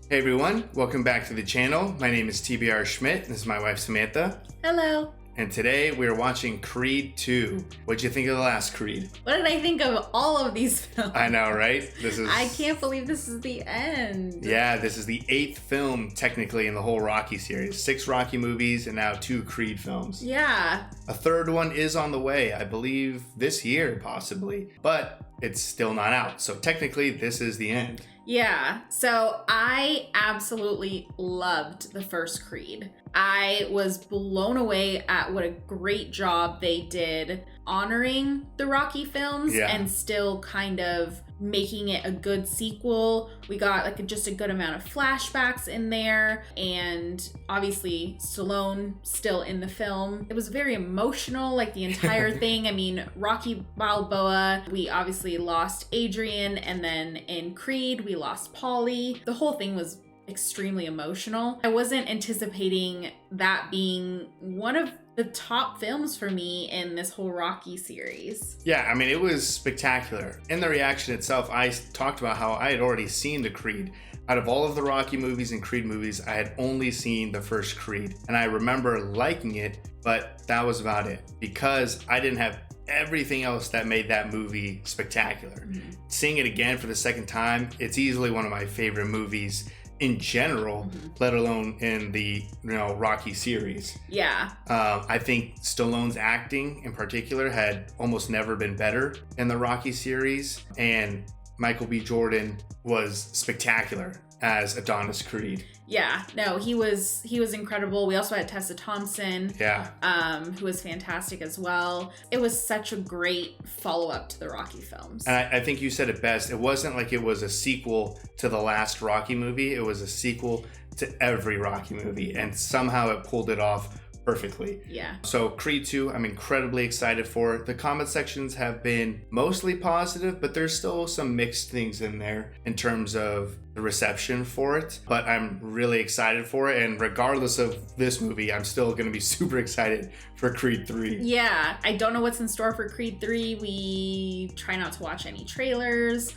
Hey everyone, welcome back to the channel. My name is TBR Schmidt. This is my wife Samantha. Hello. And today we're watching Creed 2. What'd you think of the last Creed? What did I think of all of these films? I know, right? I can't believe this is the end. Yeah, this is the 8th film technically in the whole Rocky series. 6 Rocky movies and now 2 Creed films. Yeah. A third one is on the way, I believe this year possibly, but it's still not out. So technically this is the end. Yeah, so I absolutely loved the first Creed. I was blown away at what a great job they did honoring the Rocky films and still kind of making it a good sequel. We got just a good amount of flashbacks in there, and obviously Stallone still in the film. It was very emotional, like the entire thing. I mean, Rocky Balboa, we obviously lost Adrian, and then in Creed we lost Paulie. The whole thing was extremely emotional. I wasn't anticipating that being one of the top films for me in this whole Rocky series. Yeah, I mean, it was spectacular. In the reaction itself, I talked about how I had already seen the Creed. Out of all of the Rocky movies and Creed movies, I had only seen the first Creed. And I remember liking it, but that was about it because I didn't have everything else that made that movie spectacular. Mm-hmm. Seeing it again for the second time, it's easily one of my favorite movies in general, let alone in the Rocky series. Yeah. I think Stallone's acting in particular had almost never been better in the Rocky series, and Michael B. Jordan was spectacular as Adonis Creed. Yeah, no, he was incredible. We also had Tessa Thompson, who was fantastic as well. It was such a great follow-up to the Rocky films. And I think you said it best. It wasn't like it was a sequel to the last Rocky movie. It was a sequel to every Rocky movie, and somehow it pulled it off perfectly. Yeah. So Creed 2, I'm incredibly excited for. The comment sections have been mostly positive, but there's still some mixed things in there in terms of the reception for it. But I'm really excited for it, and regardless of this movie, I'm still going to be super excited for Creed 3. Yeah, I don't know what's in store for Creed 3. We try not to watch any trailers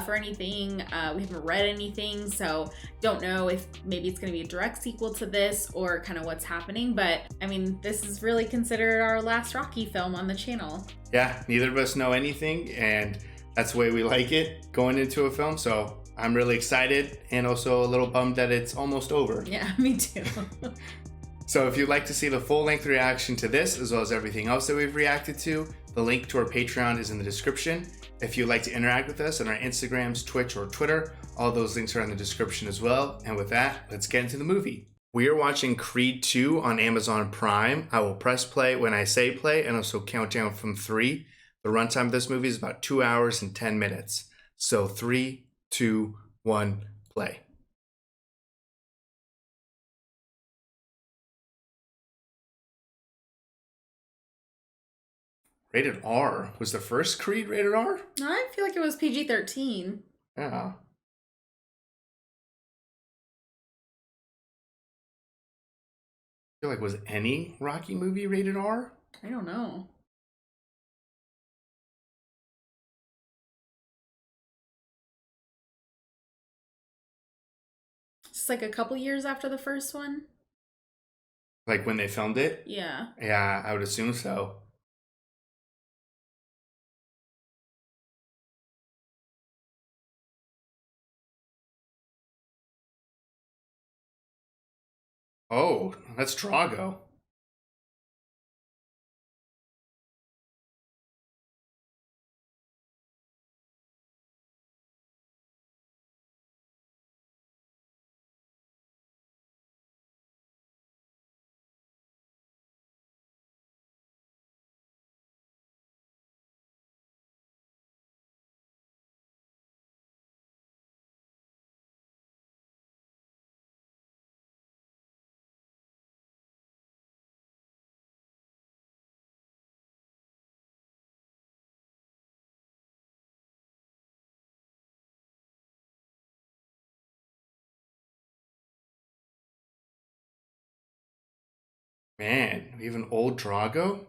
for anything. We haven't read anything, so don't know if maybe it's going to be a direct sequel to this or kind of what's happening. But I mean, this is really considered our last Rocky film on the channel. Yeah, neither of us know anything, and that's the way we like it going into a film. So I'm really excited and also a little bummed that it's almost over. Yeah, me too. So if you'd like to see the full-length reaction to this, as well as everything else that we've reacted to, the link to our Patreon is in the description. If you'd like to interact with us on our Instagrams, Twitch, or Twitter, all those links are in the description as well. And with that, let's get into the movie. We are watching Creed 2 on Amazon Prime. I will press play when I say play and also count down from 3. The runtime of this movie is about 2 hours and 10 minutes. So 3, 2, 1, play. Rated R. Was the first Creed rated R? I feel like it was PG-13. Yeah. I feel like, was any Rocky movie rated R? I don't know. It's like a couple years after the first one. Like when they filmed it? Yeah. Yeah, I would assume so. Oh, that's Drago. Man, we have an old Drago?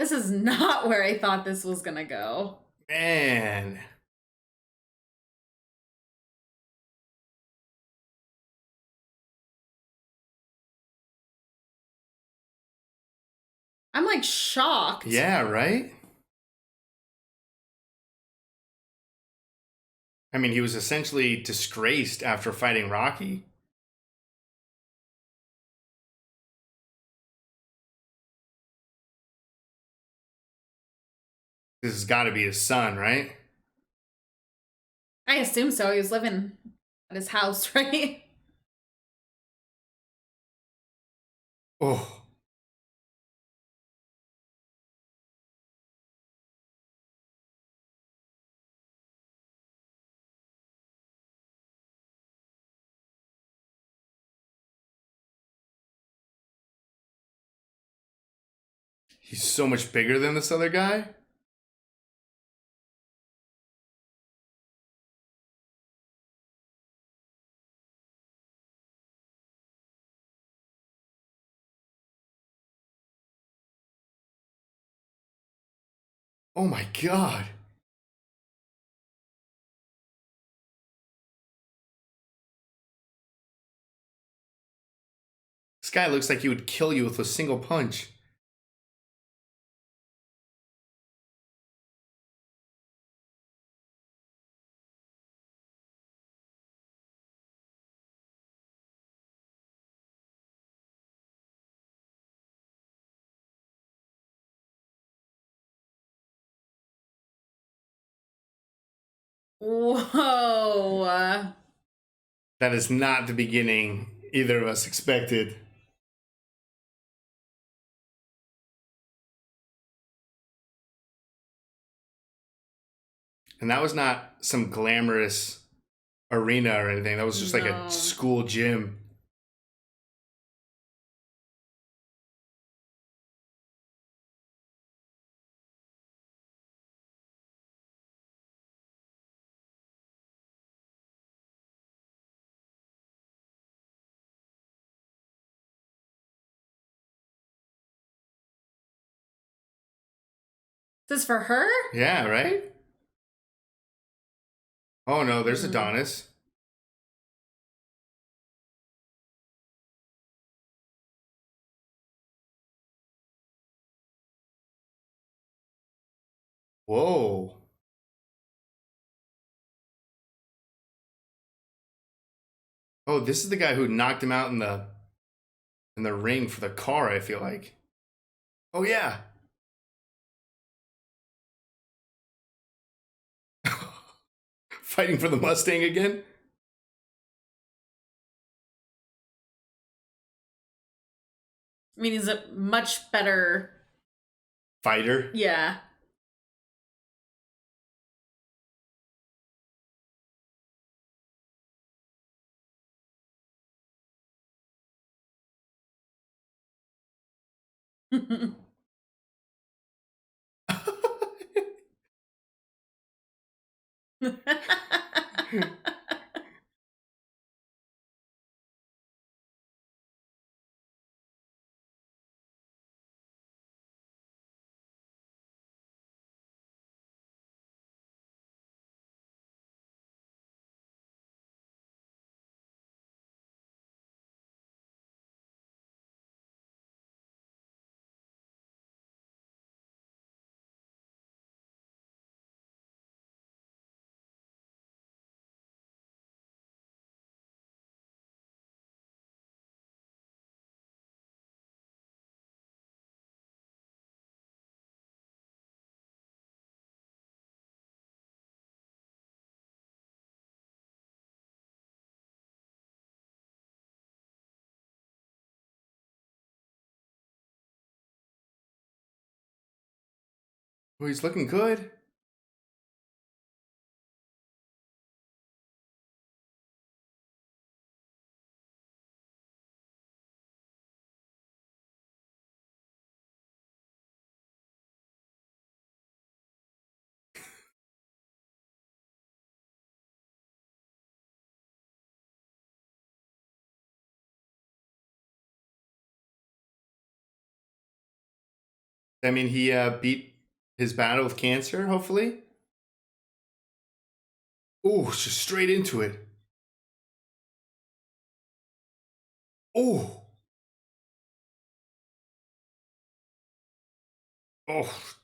This is not where I thought this was gonna go. Man. I'm like shocked. Yeah, right? I mean, he was essentially disgraced after fighting Rocky. This has got to be his son, right? I assume so. He was living at his house, right? Oh. He's so much bigger than this other guy. Oh my god. This guy looks like he would kill you with a single punch. Whoa. That is not the beginning either of us expected. And that was not some glamorous arena or anything. That was just like a No. school gym. Is this for her? Yeah, right? Oh no, there's Mhm. Adonis. Whoa. Oh, this is the guy who knocked him out in the ring for the car, I feel like. Oh yeah. Fighting for the Mustang again? I mean, he's a much better. Fighter. Yeah. Oh, he's looking good. I mean, he beat his battle with cancer, hopefully. Oh, just straight into it. Oh, oh,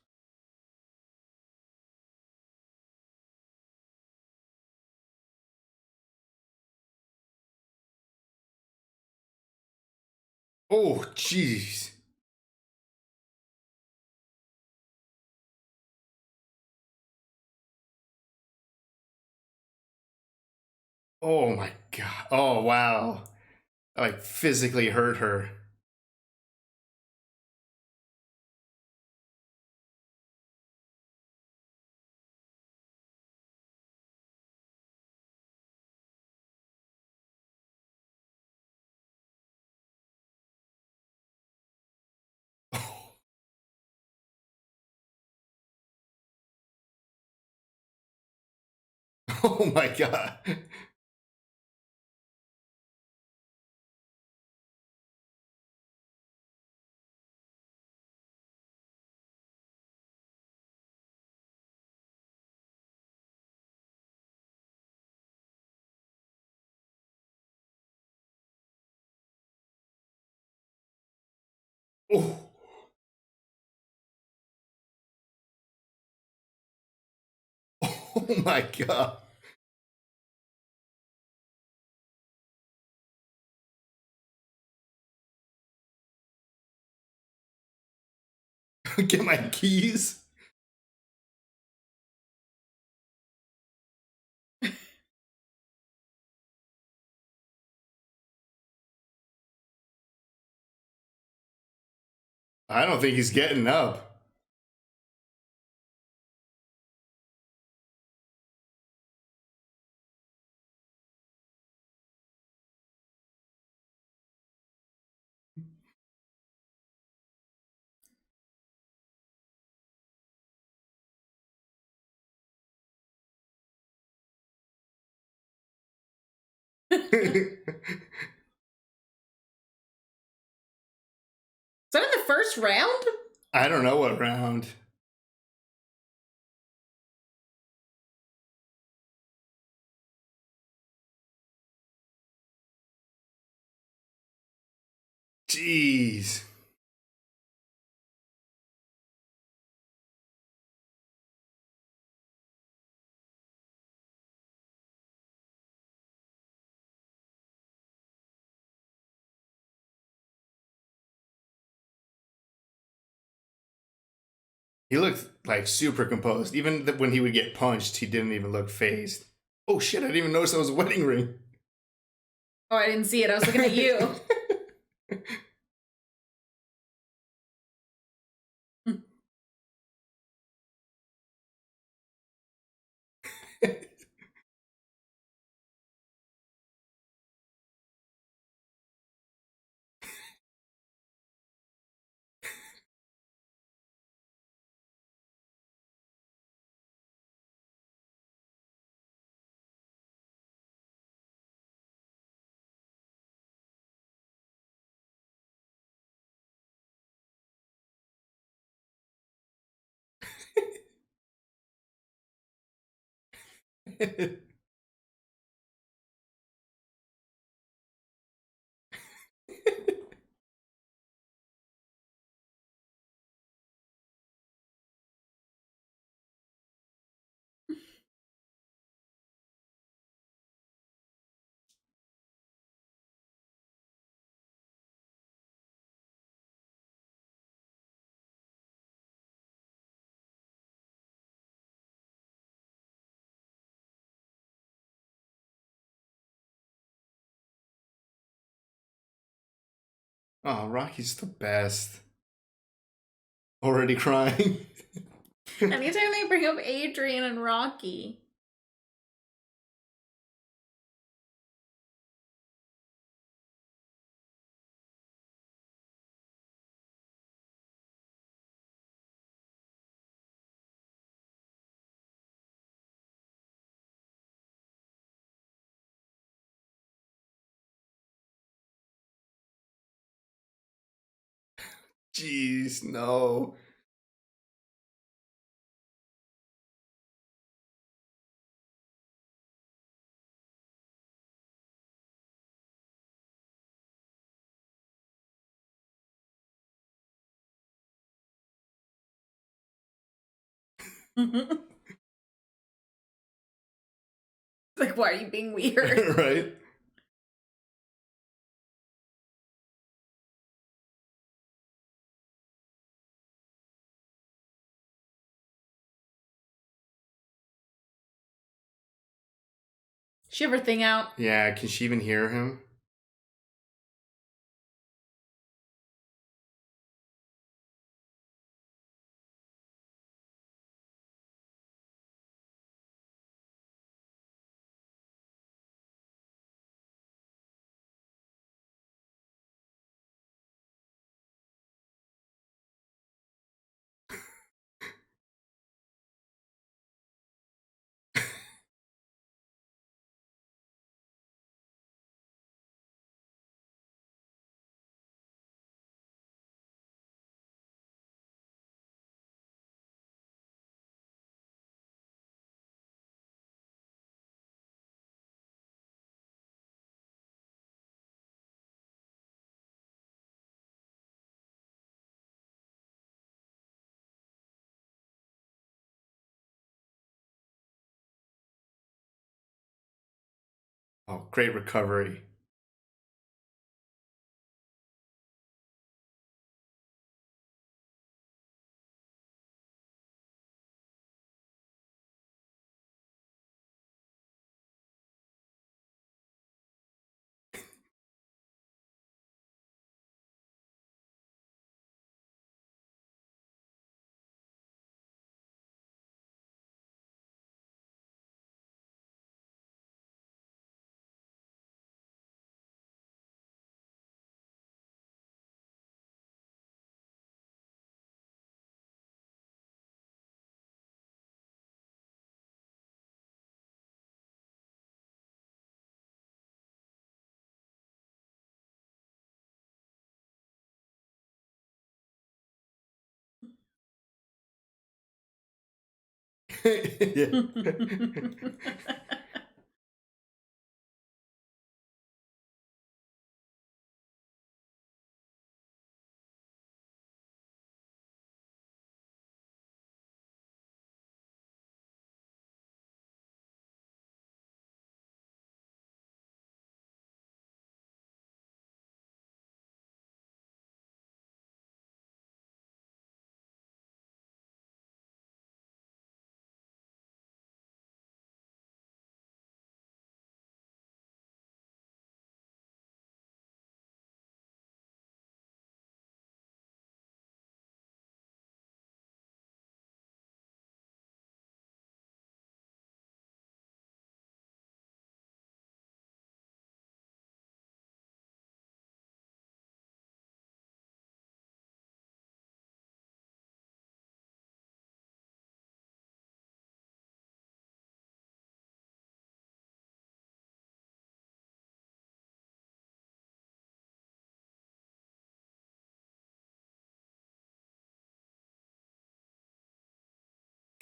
oh, jeez. Oh my god. Oh wow. Like physically hurt her. Oh my god. Oh, oh my god. Get my keys. I don't think he's getting up. Is that in the first round? I don't know what round. Jeez. He looked like super composed. Even when he would get punched, he didn't even look phased. Oh shit, I didn't even notice that was a wedding ring. Oh, I didn't see it. I was looking at you. Oh, Rocky's the best. Already crying. Anytime they bring up Adrian and Rocky. Jeez, no. Like, why are you being weird? Right? She have her thing out. Yeah, can she even hear him? Oh, great recovery. Yeah.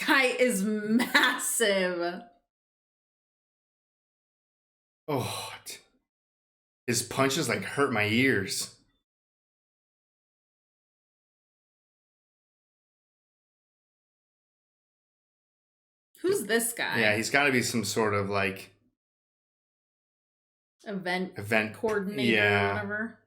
Guy is massive. Oh, his punches like hurt my ears. Who's this guy? Yeah, he's got to be some sort of like event coordinator Yeah. or whatever.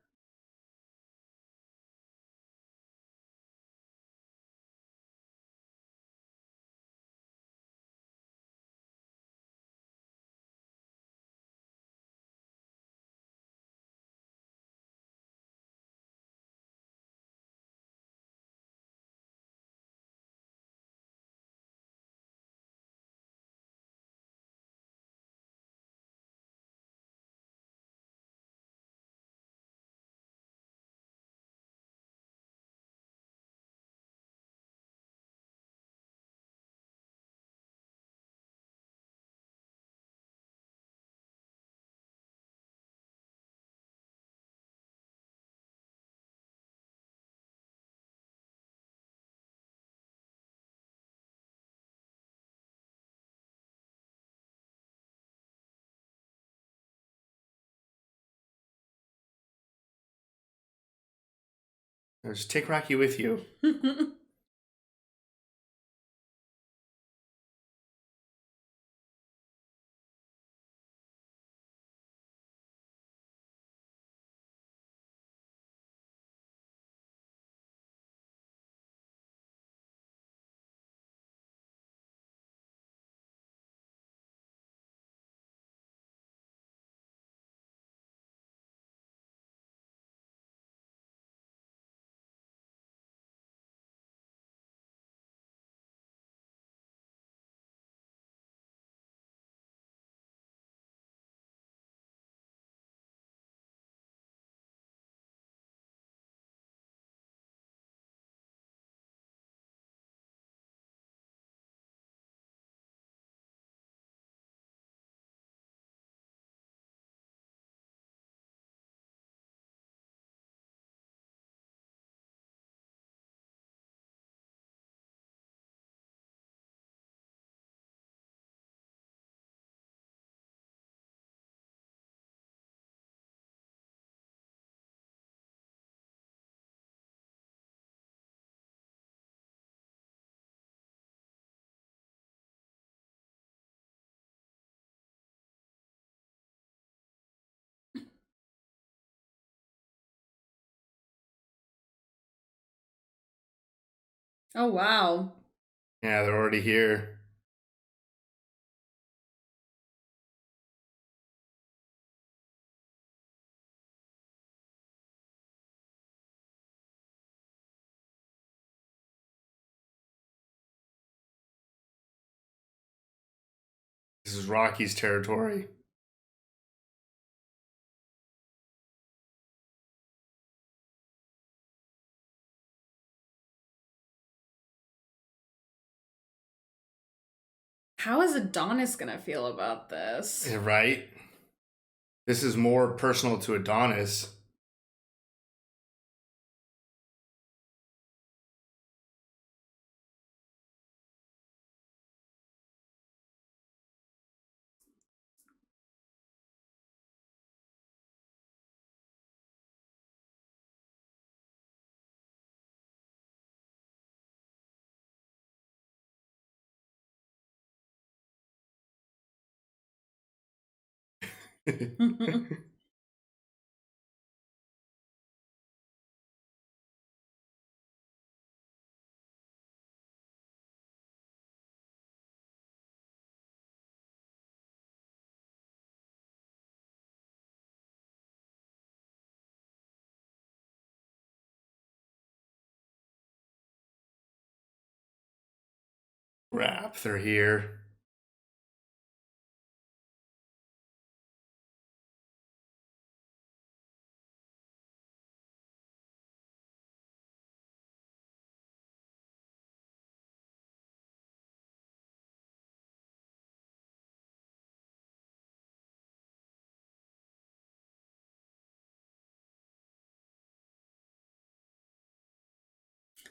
Just take Rocky with you. Oh, wow. Yeah, they're already here. This is Rocky's territory. How is Adonis gonna feel about this? Yeah, right? This is more personal to Adonis. Crap, they're here.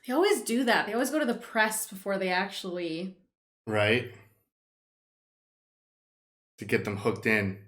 They always do that. They always go to the press before they actually. Right? To get them hooked in.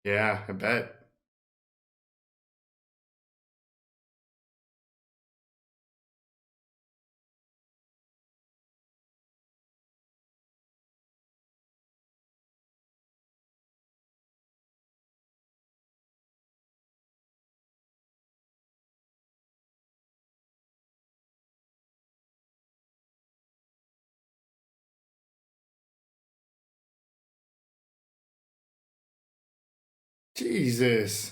Yeah, I bet. Jesus.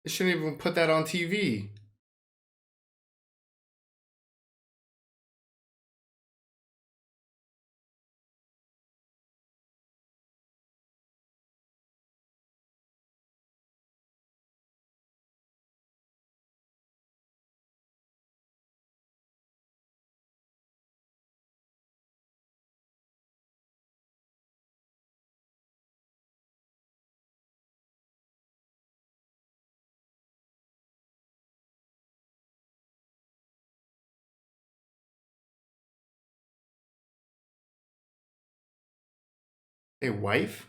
They shouldn't even put that on TV. Hey, wife?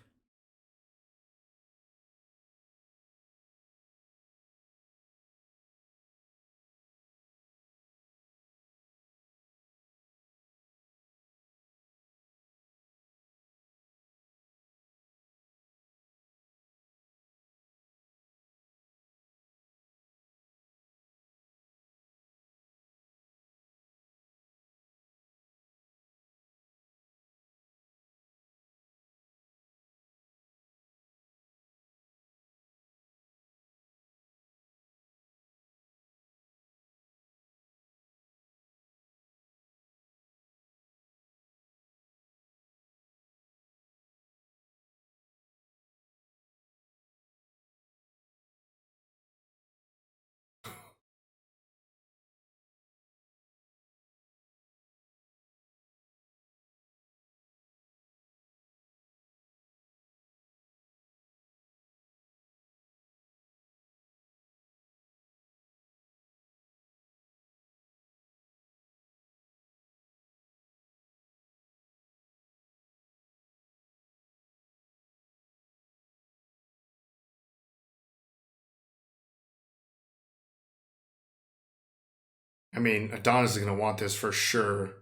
I mean, Adonis is going to want this for sure.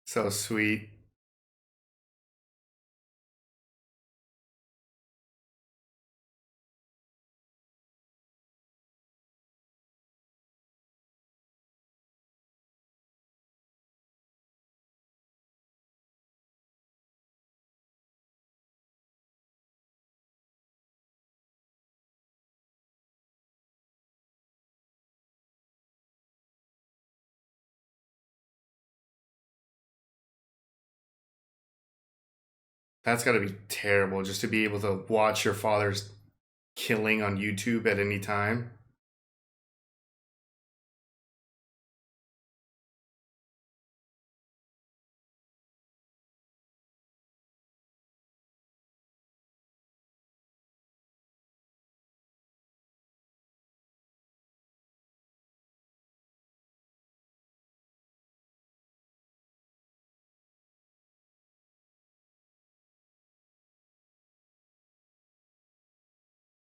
So sweet. That's got to be terrible just to be able to watch your father's killing on YouTube at any time.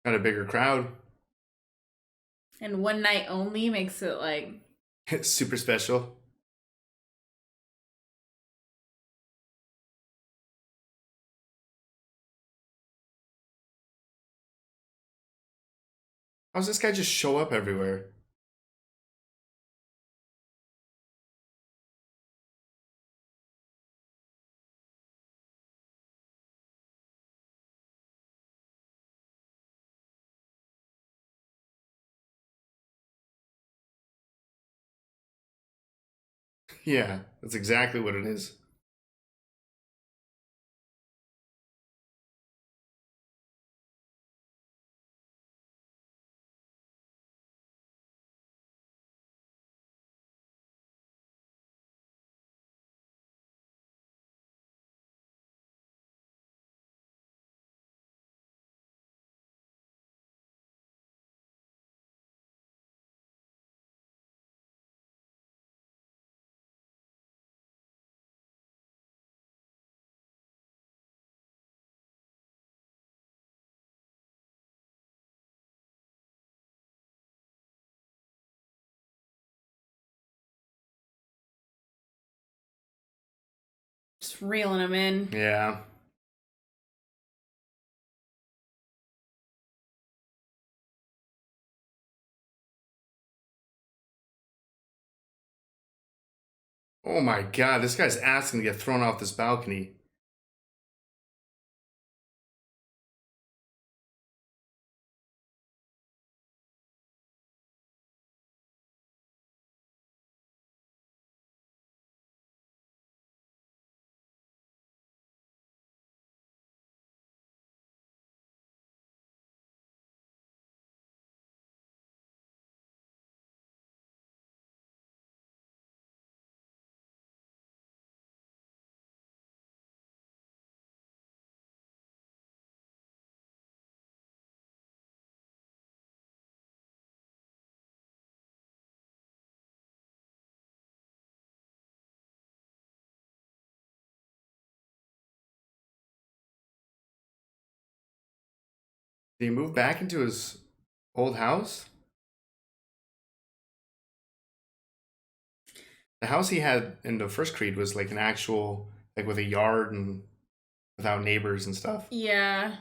Got a bigger crowd. And one night only makes it like Super special. How's this guy just show up everywhere? Yeah, that's exactly what it is. just reeling them in. Yeah. Oh my god, this guy's asking to get thrown off this balcony. Did he move back into his old house? The house he had in the first Creed was like an actual, like with a yard and without neighbors and stuff. Yeah.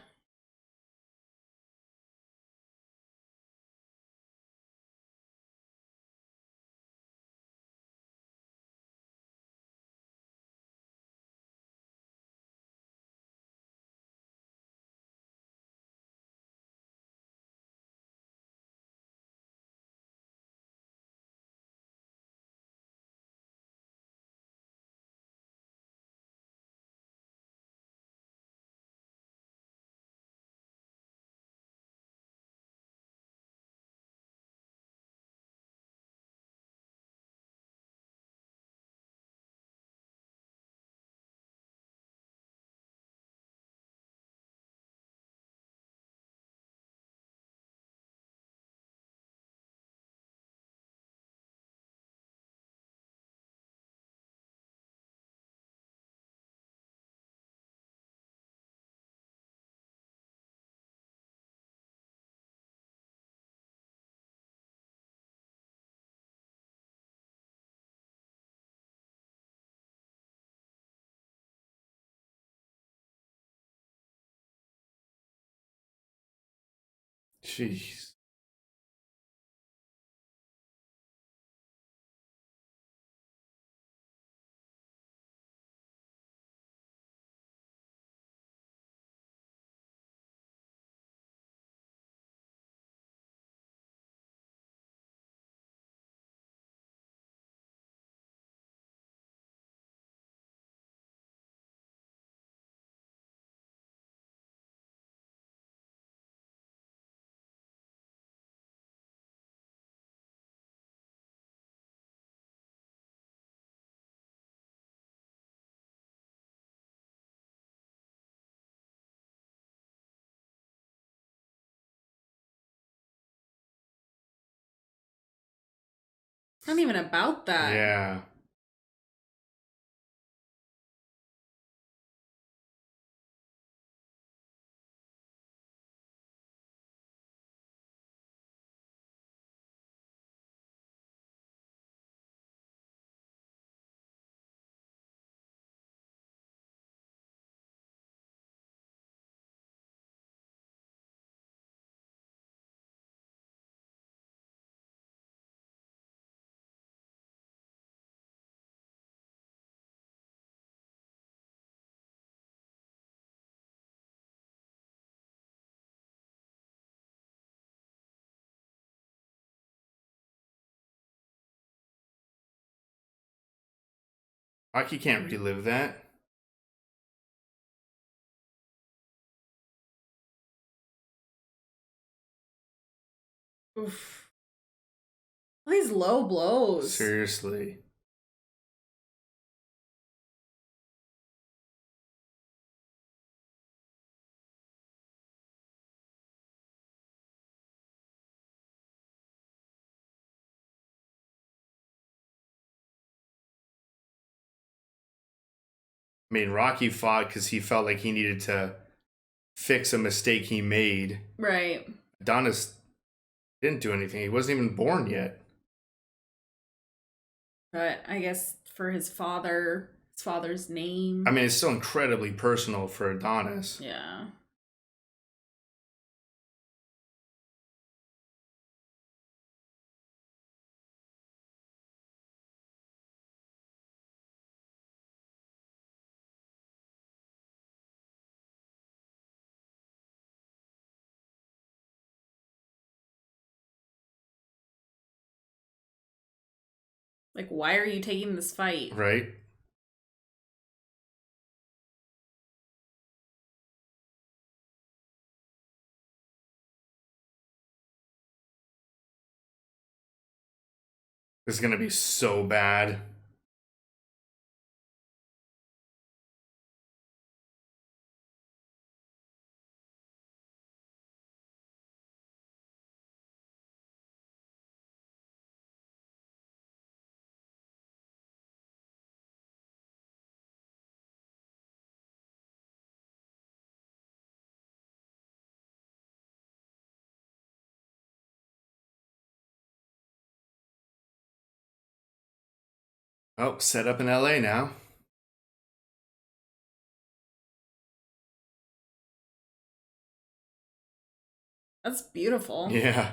Jeez. Not even about that. Yeah. Rocky can't relive that. Oof. All these low blows. Seriously. I mean, Rocky fought because he felt like he needed to fix a mistake he made. Right. Adonis didn't do anything. He wasn't even born yet. But I guess for his father's name. I mean, it's still incredibly personal for Adonis. Yeah. Like, why are you taking this fight? Right? It's going to be so bad. Oh, set up in LA now. That's beautiful. Yeah.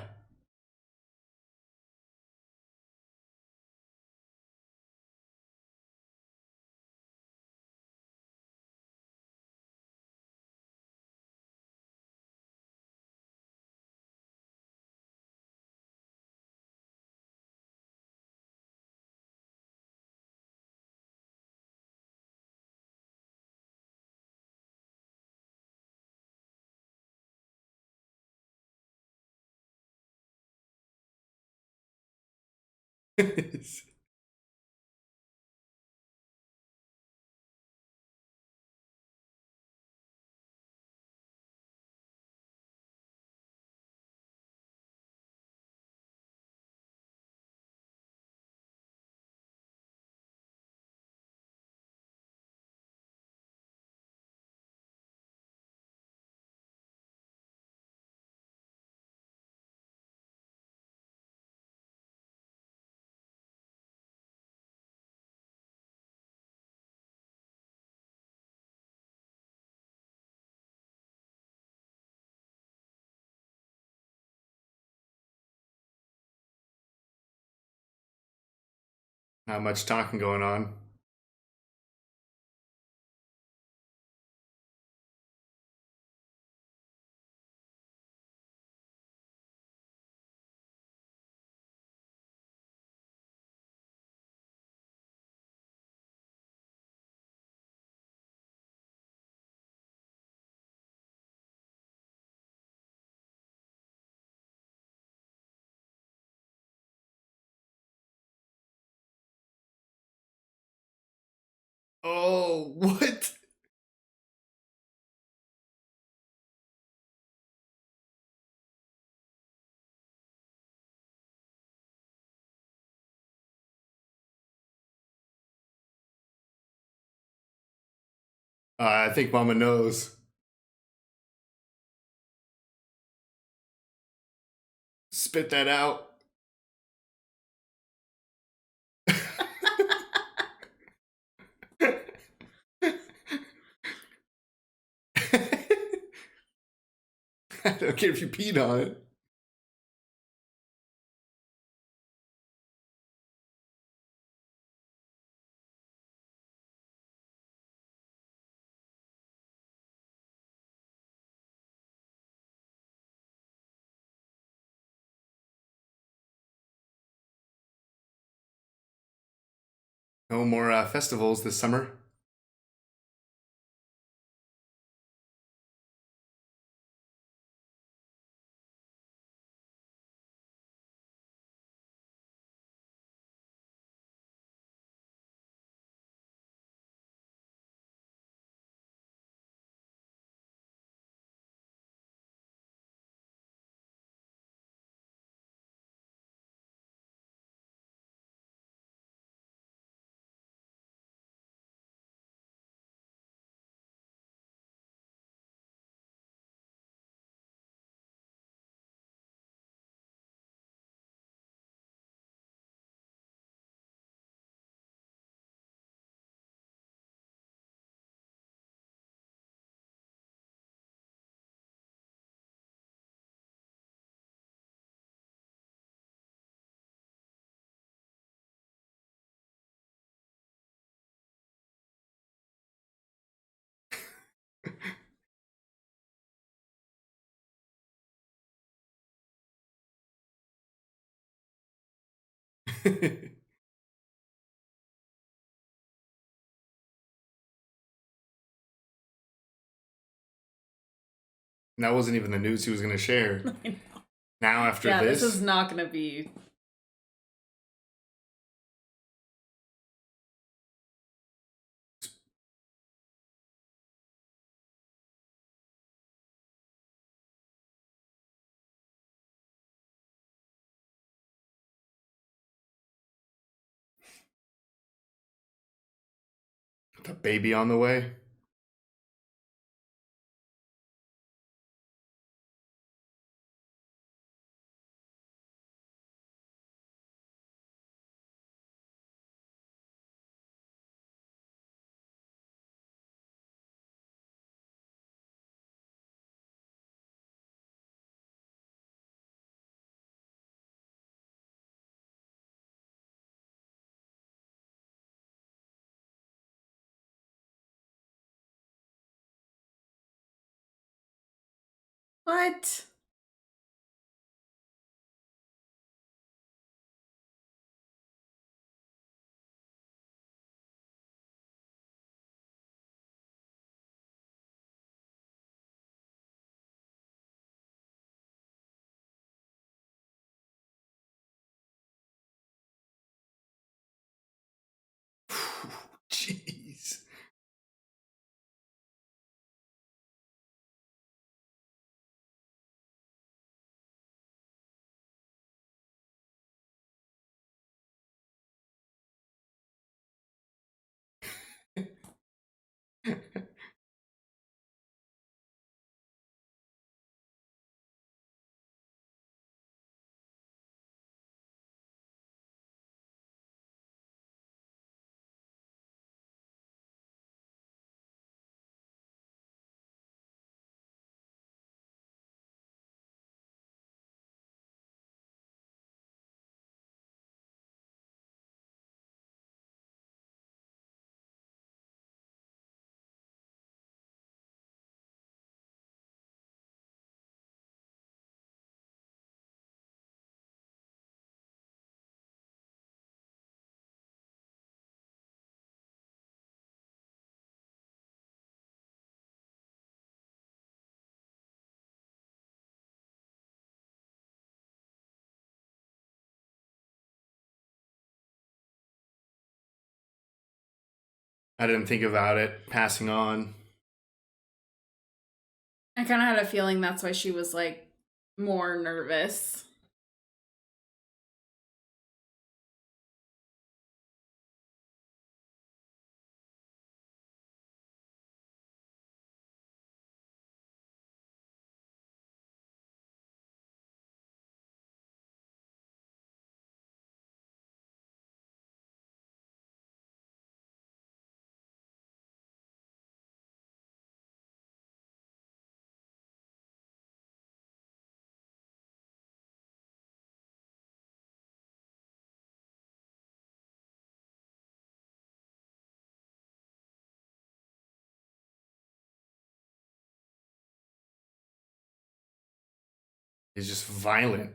Not much talking going on. Oh, what? I think Mama knows. Spit that out. I don't care if you peed on it. No more festivals this summer. That wasn't even the news he was going to share. Now, after Yeah, this is not going to be. the baby on the way. What? Jeez. I didn't think about it. Passing on. I kind of had a feeling that's why she was like more nervous. He's just violent.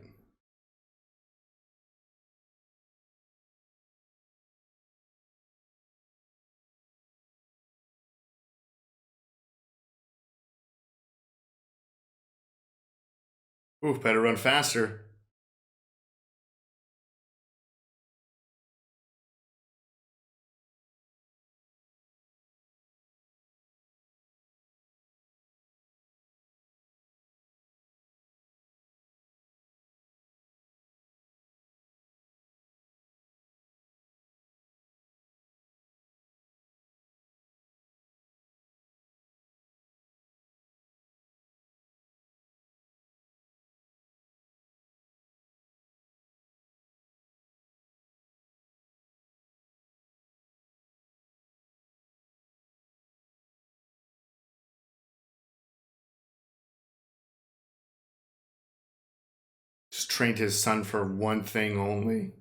Ooh, better run faster. Just trained his son for one thing only.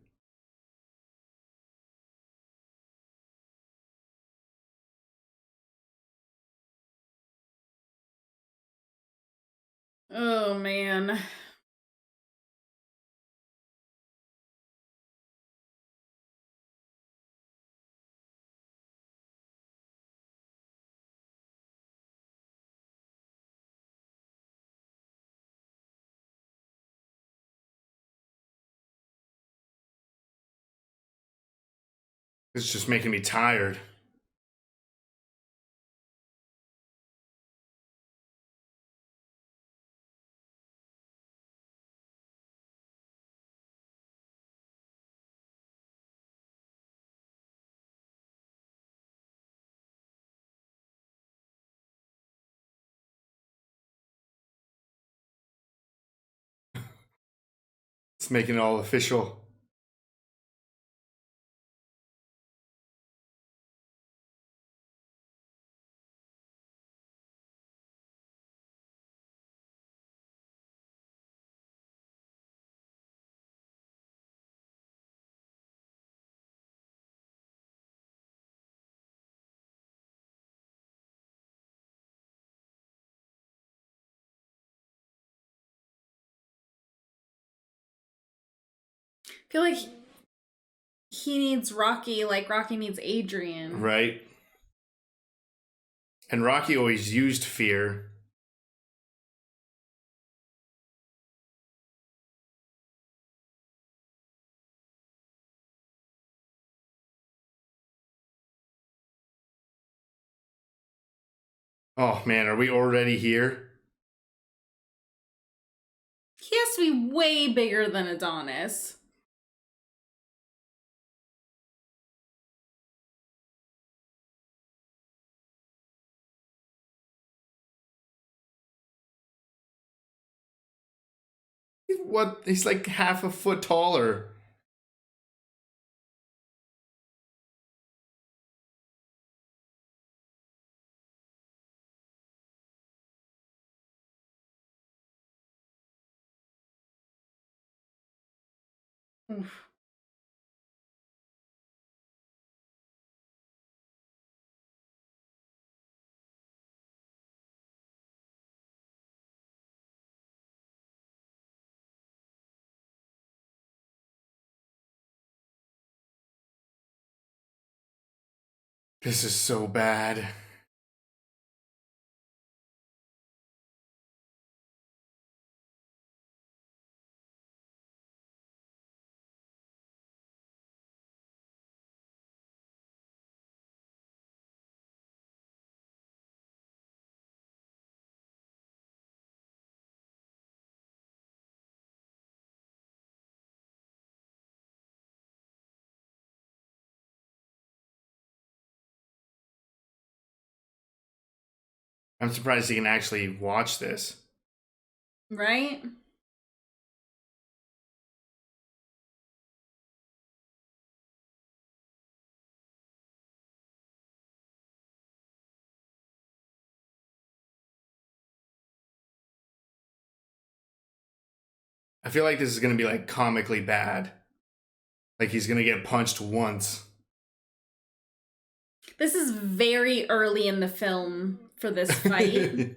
Oh man. It's just making me tired. It's making it all official. feel like he needs Rocky like Rocky needs Adrian. Right? And Rocky always used fear. Oh man, are we already here? He has to be way bigger than Adonis. What? He's like half a foot taller. Oof. This is so bad. I'm surprised he can actually watch this. Right? I feel like this is gonna be like comically bad. Like he's gonna get punched once. This is very early in the film for this fight.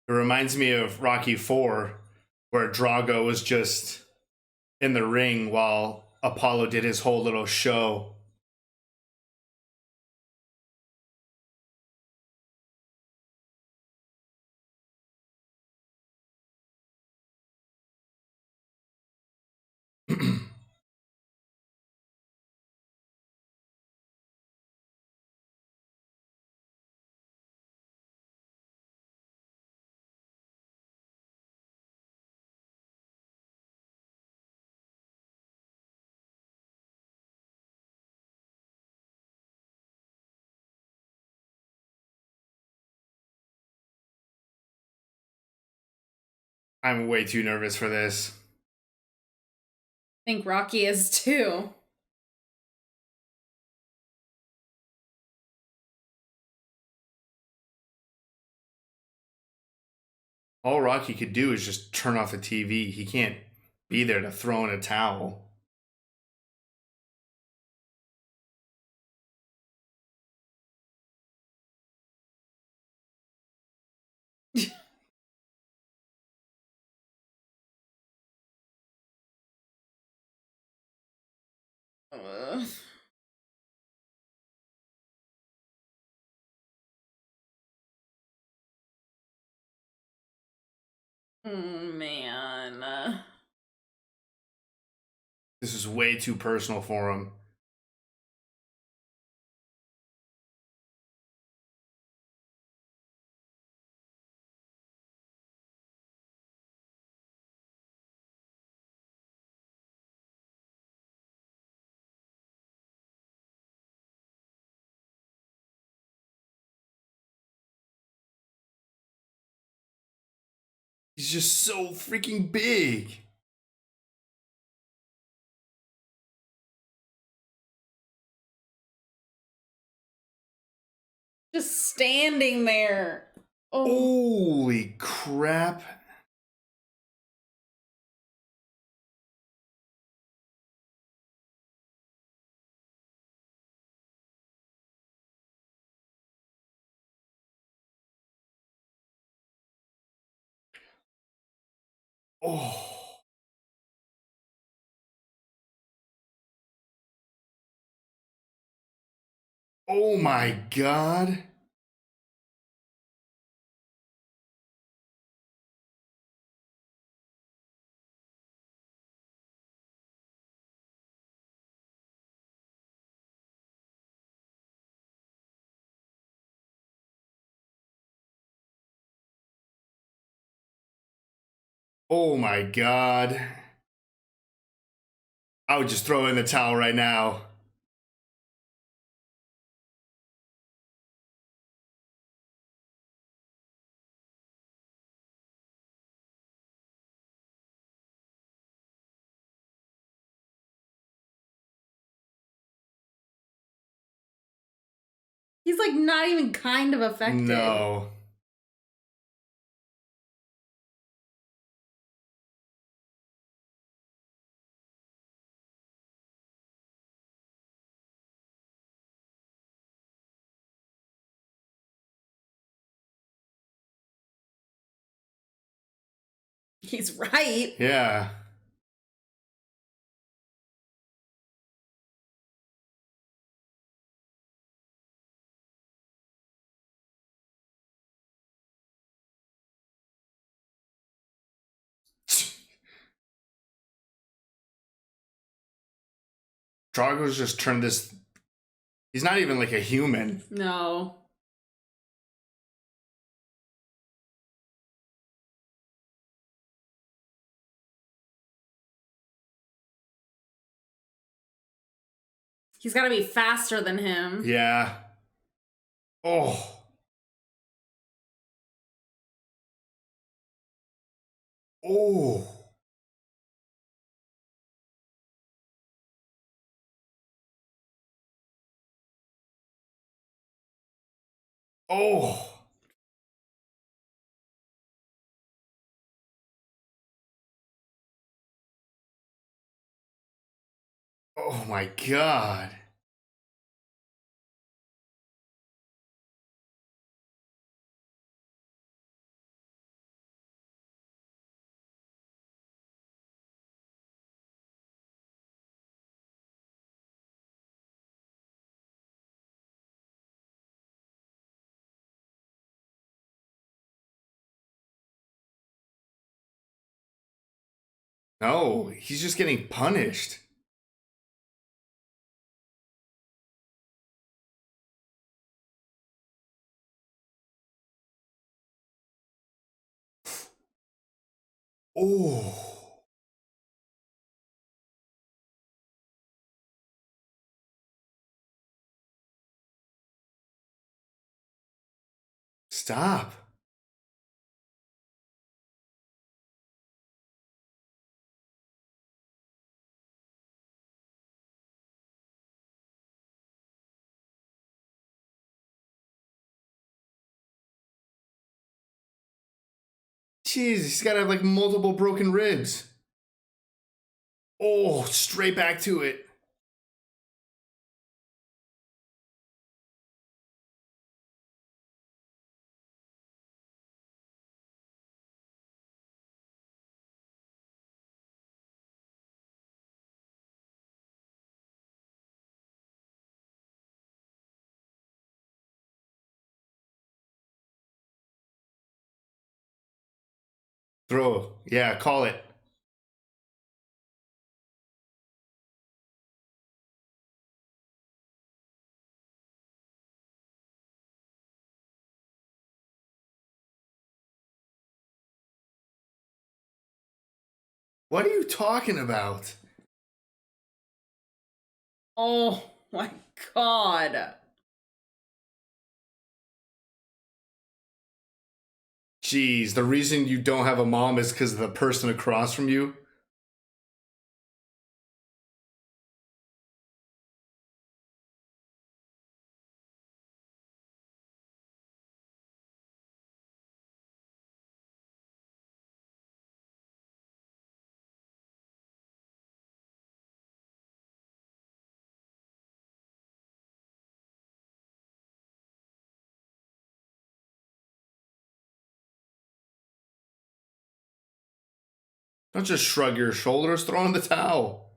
It reminds me of Rocky 4, where Drago was just in the ring while Apollo did his whole little show. I'm way too nervous for this. I think Rocky is too. All Rocky could do is just turn off the TV. He can't be there to throw in a towel. Ugh. Oh, man. This is way too personal for him. He's just so freaking big. Just standing there. Oh. Holy crap. Oh. Oh my God. Oh my God. I would just throw in the towel right now. He's like not even kind of affected. No. He's right. Yeah. Drago's just turned this. He's not even like a human. No. He's got to be faster than him. Yeah. Oh. Oh. Oh. Oh my God. No, he's just getting punished. Oh. Stop. Jeez, he's got to have like multiple broken ribs. Oh, straight back to it. Throw. Yeah, call it. What are you talking about? Oh my God. Jeez, the reason you don't have a mom is because of the person across from you. Don't just shrug your shoulders, throw in the towel.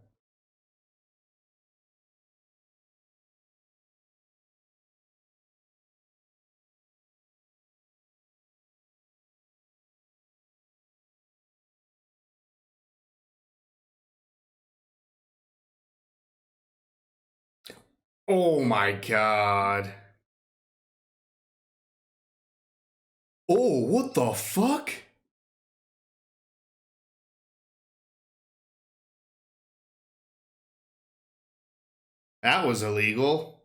Oh my god. Oh, what the fuck? That was illegal.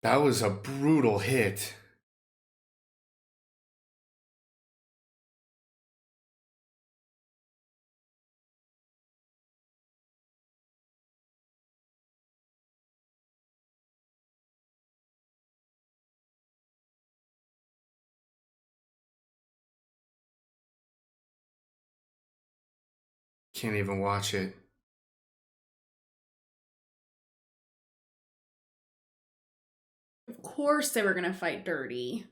That was a brutal hit. Can't even watch it. Of course they were gonna fight dirty.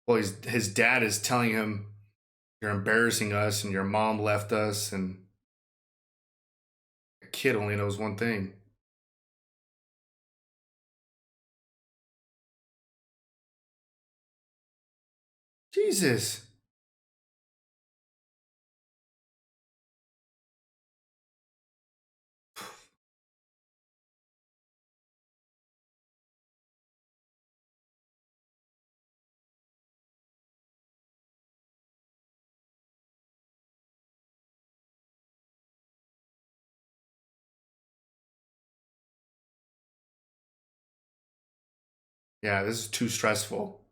Well, his dad is telling him, "You're embarrassing us, and your mom left us," and the kid only knows one thing. Jesus. Yeah, this is too stressful.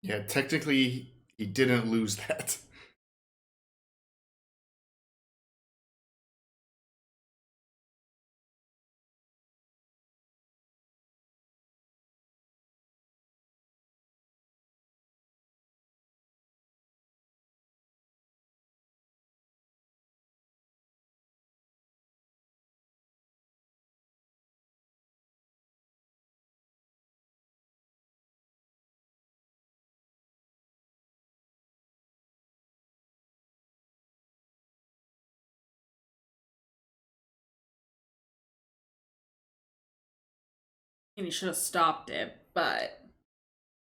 Yeah, technically, he didn't lose that. And he should have stopped it, but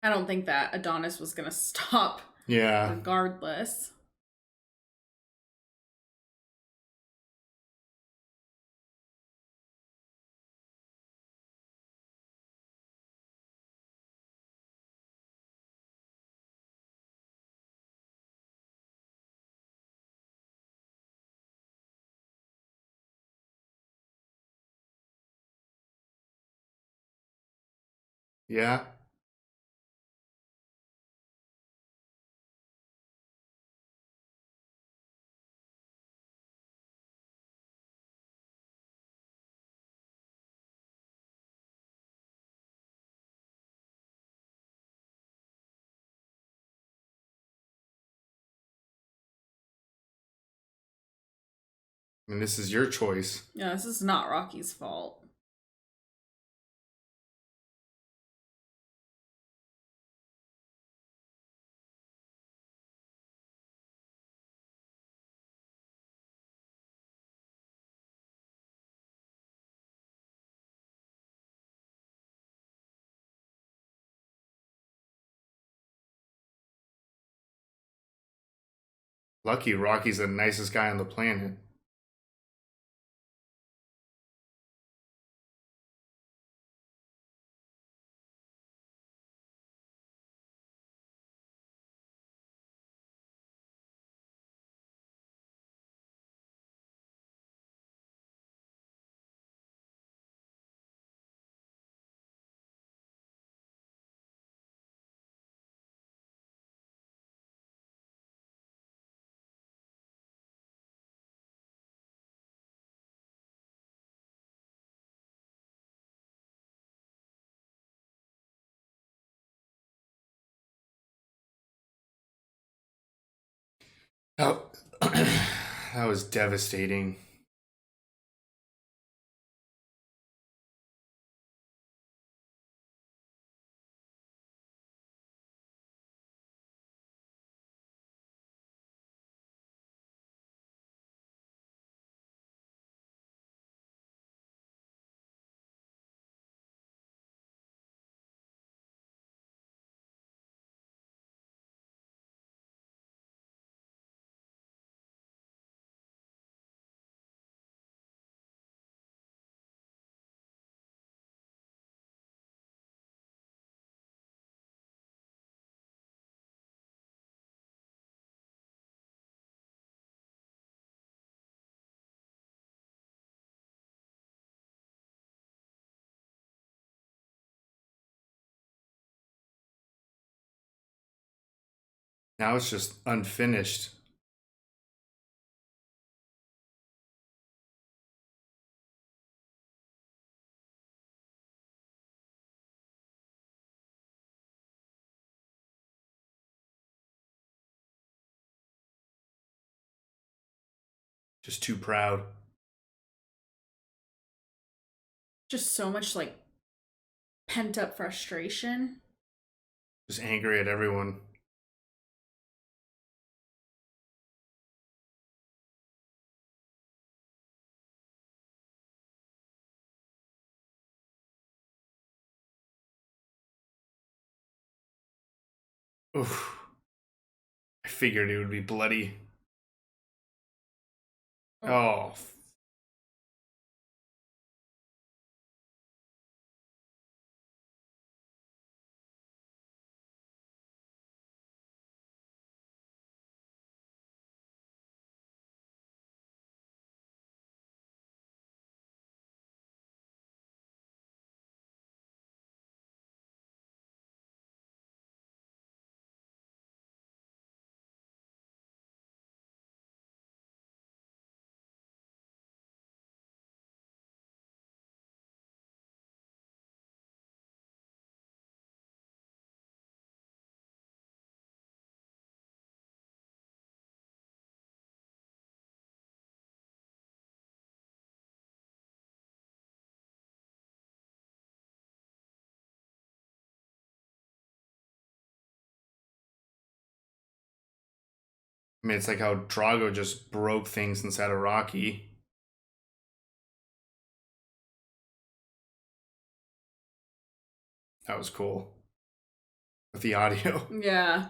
I don't think that Adonis was going to stop Yeah. regardless. Yeah. I mean, this is your choice. Yeah, this is not Rocky's fault. Lucky Rocky's the nicest guy on the planet. Oh, that was devastating. Now it's just unfinished. Just too proud. Just so much like pent up frustration. Just angry at everyone. Oof. I figured it would be bloody. Oh, I mean, it's like how Drago just broke things inside of Rocky. That was cool. with the audio. Yeah.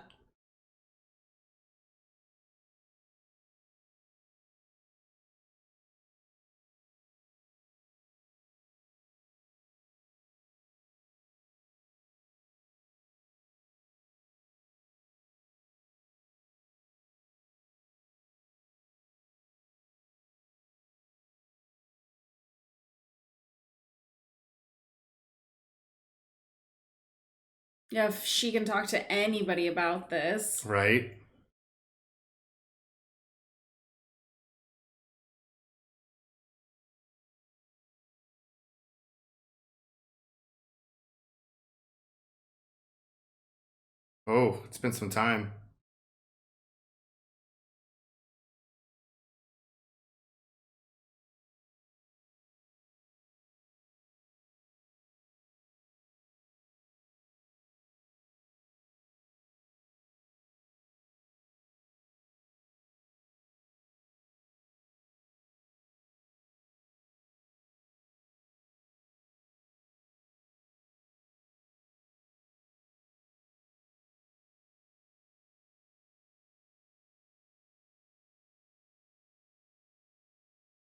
Yeah, if she can talk to anybody about this. Right? Oh, it's been some time.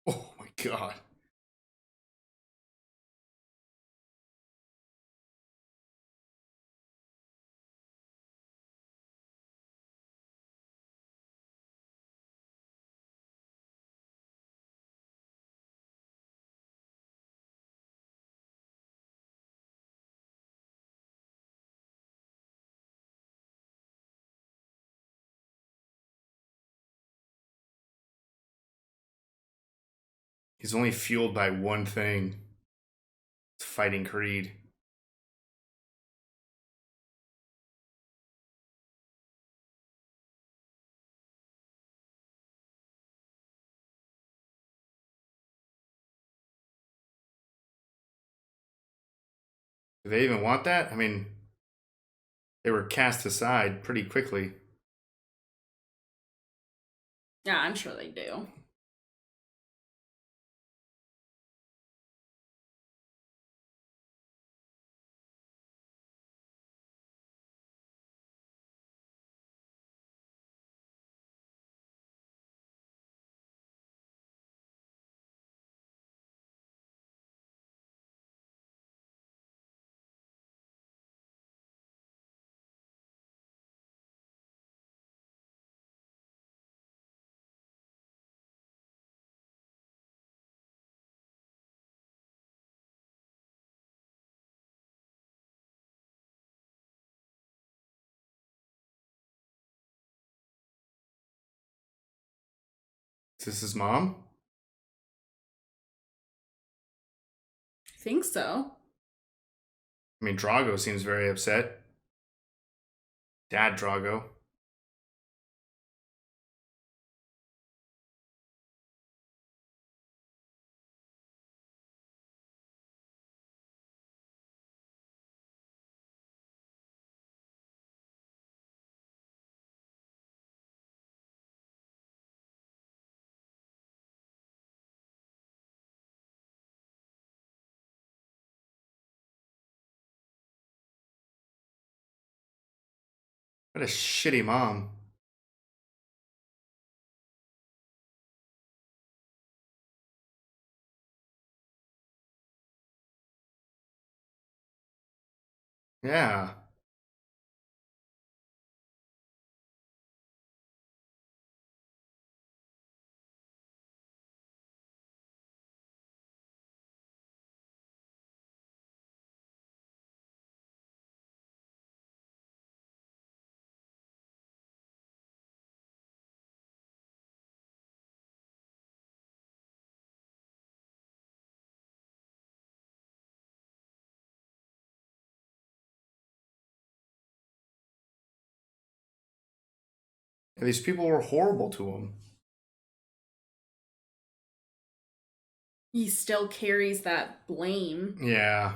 Oh my god. He's only fueled by one thing. It's fighting Creed. Do they even want that? I mean, they were cast aside pretty quickly. Yeah, I'm sure they do. Is this his mom? I think so. I mean, Drago seems very upset. Dad Drago. What a shitty mom. Yeah. And these people were horrible to him. He still carries that blame. Yeah.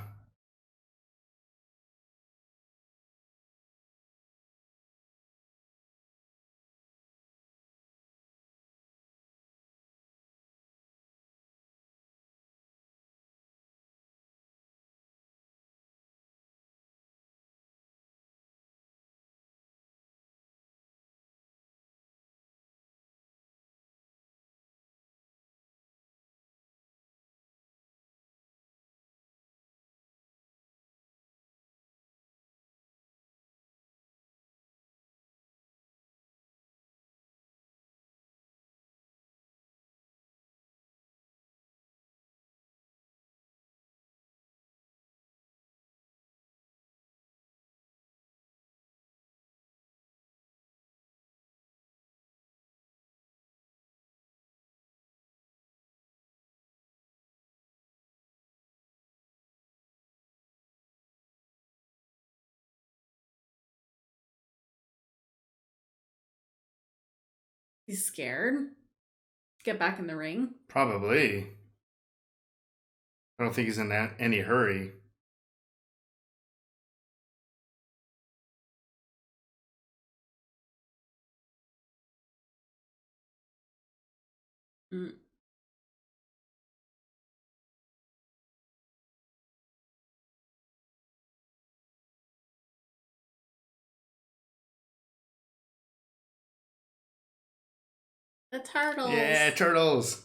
He's scared. Get back in the ring. Probably. I don't think he's in any hurry. Mm. The turtles. Yeah, turtles.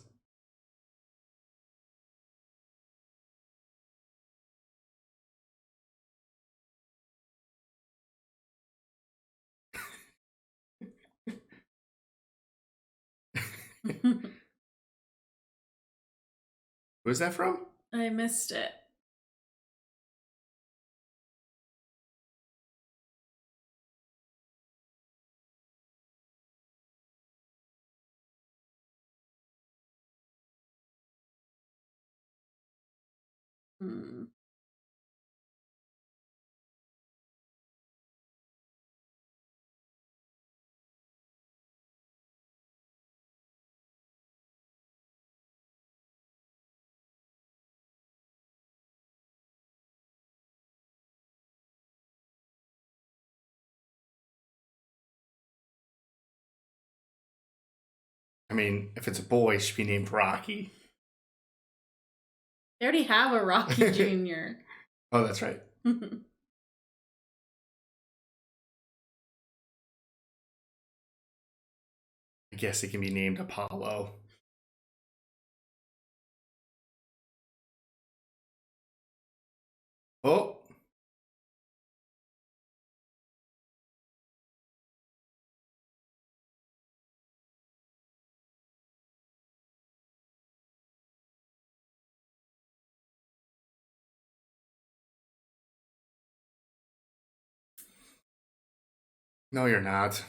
Who's that from? I missed it. Hmm. I mean, if it's a boy, it should be named Rocky. They already have a Rocky Jr. Oh, that's right. I guess it can be named Apollo. Oh. No, you're not.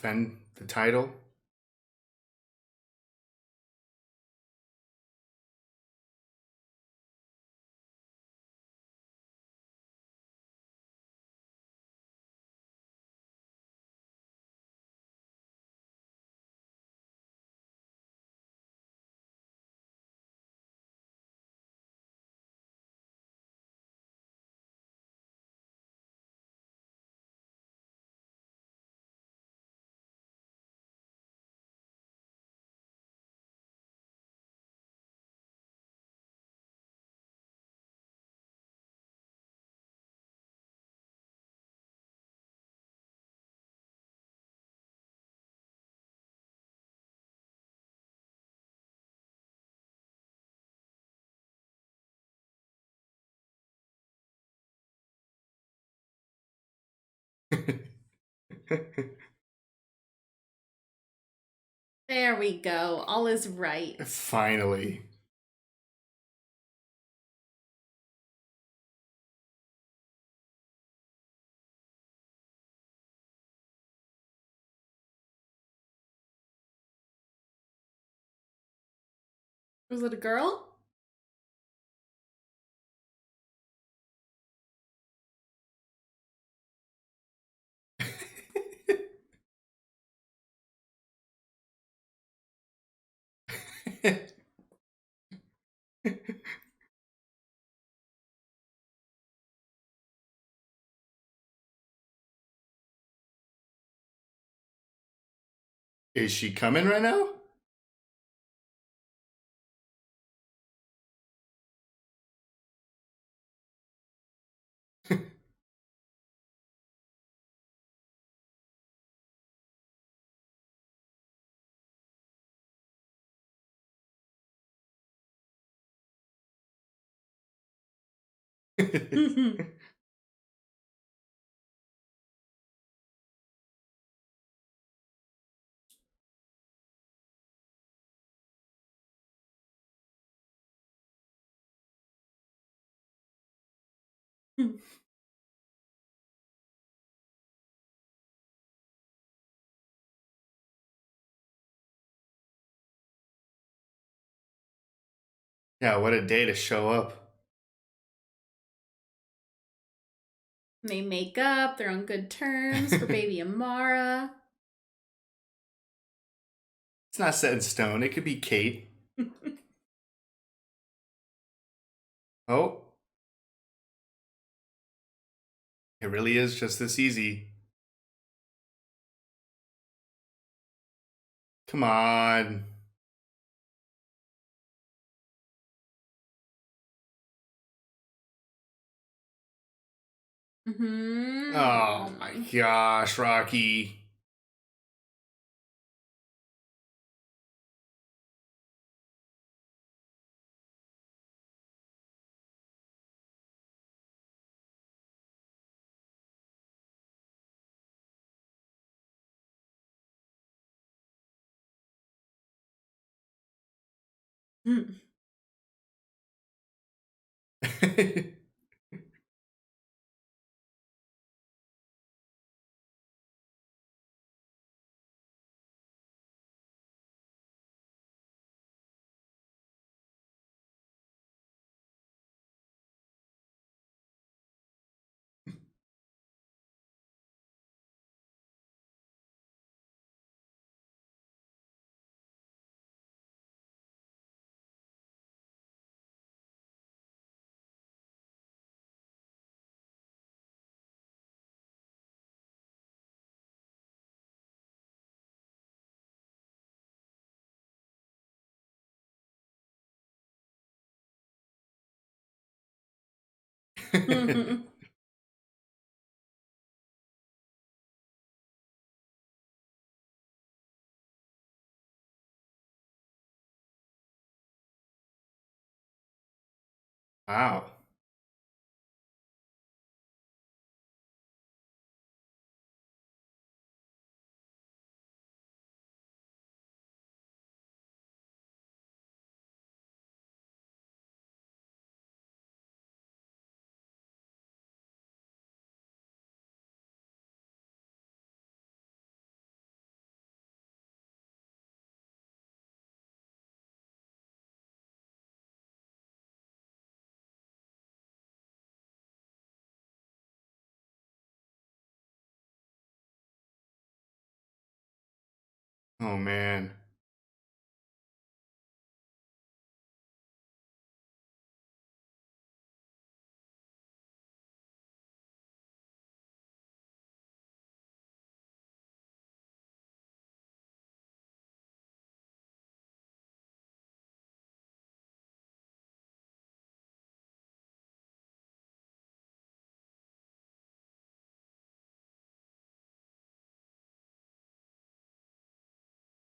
Defend the title. There we go. All is right. Finally. Was it a girl? Is she coming right now? Yeah, what a day to show up. They make up. They're on good terms for baby Amara. It's not set in stone. It could be Kate. Oh, it really is just this easy. Come on. Oh my gosh, Rocky. Wow. Oh man.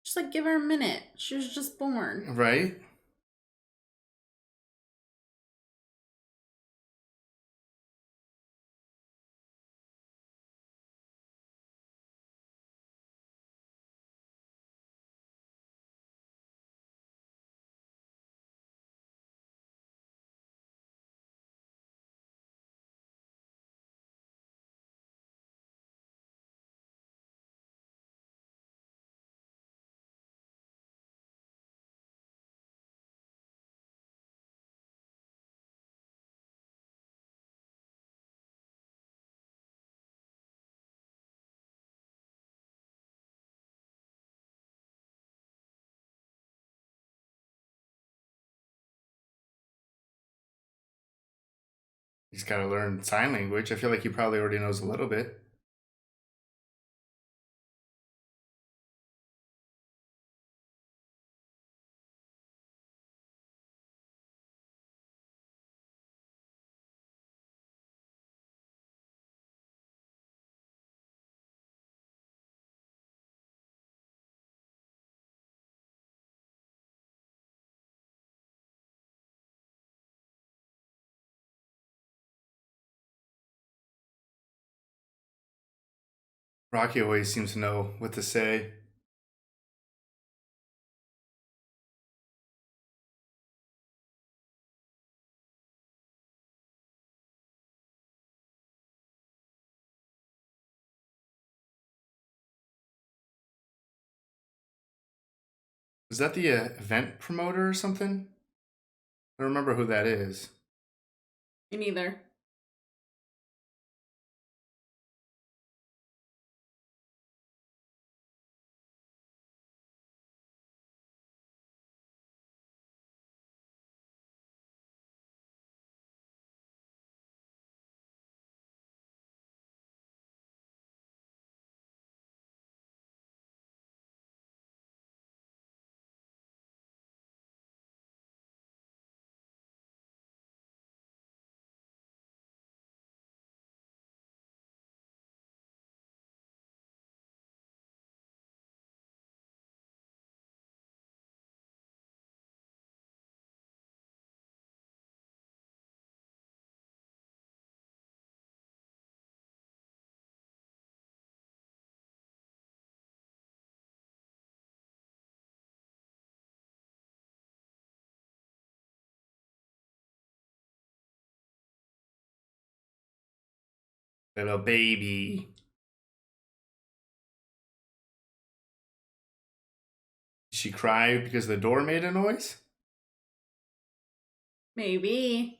Just like give her a minute. She was just born. Right? He's got to learn sign language. I feel like he probably already knows a little bit. Rocky always seems to know what to say. Is that the event promoter or something? I don't remember who that is. Me neither. Little baby. Did she cry because the door made a noise? Maybe.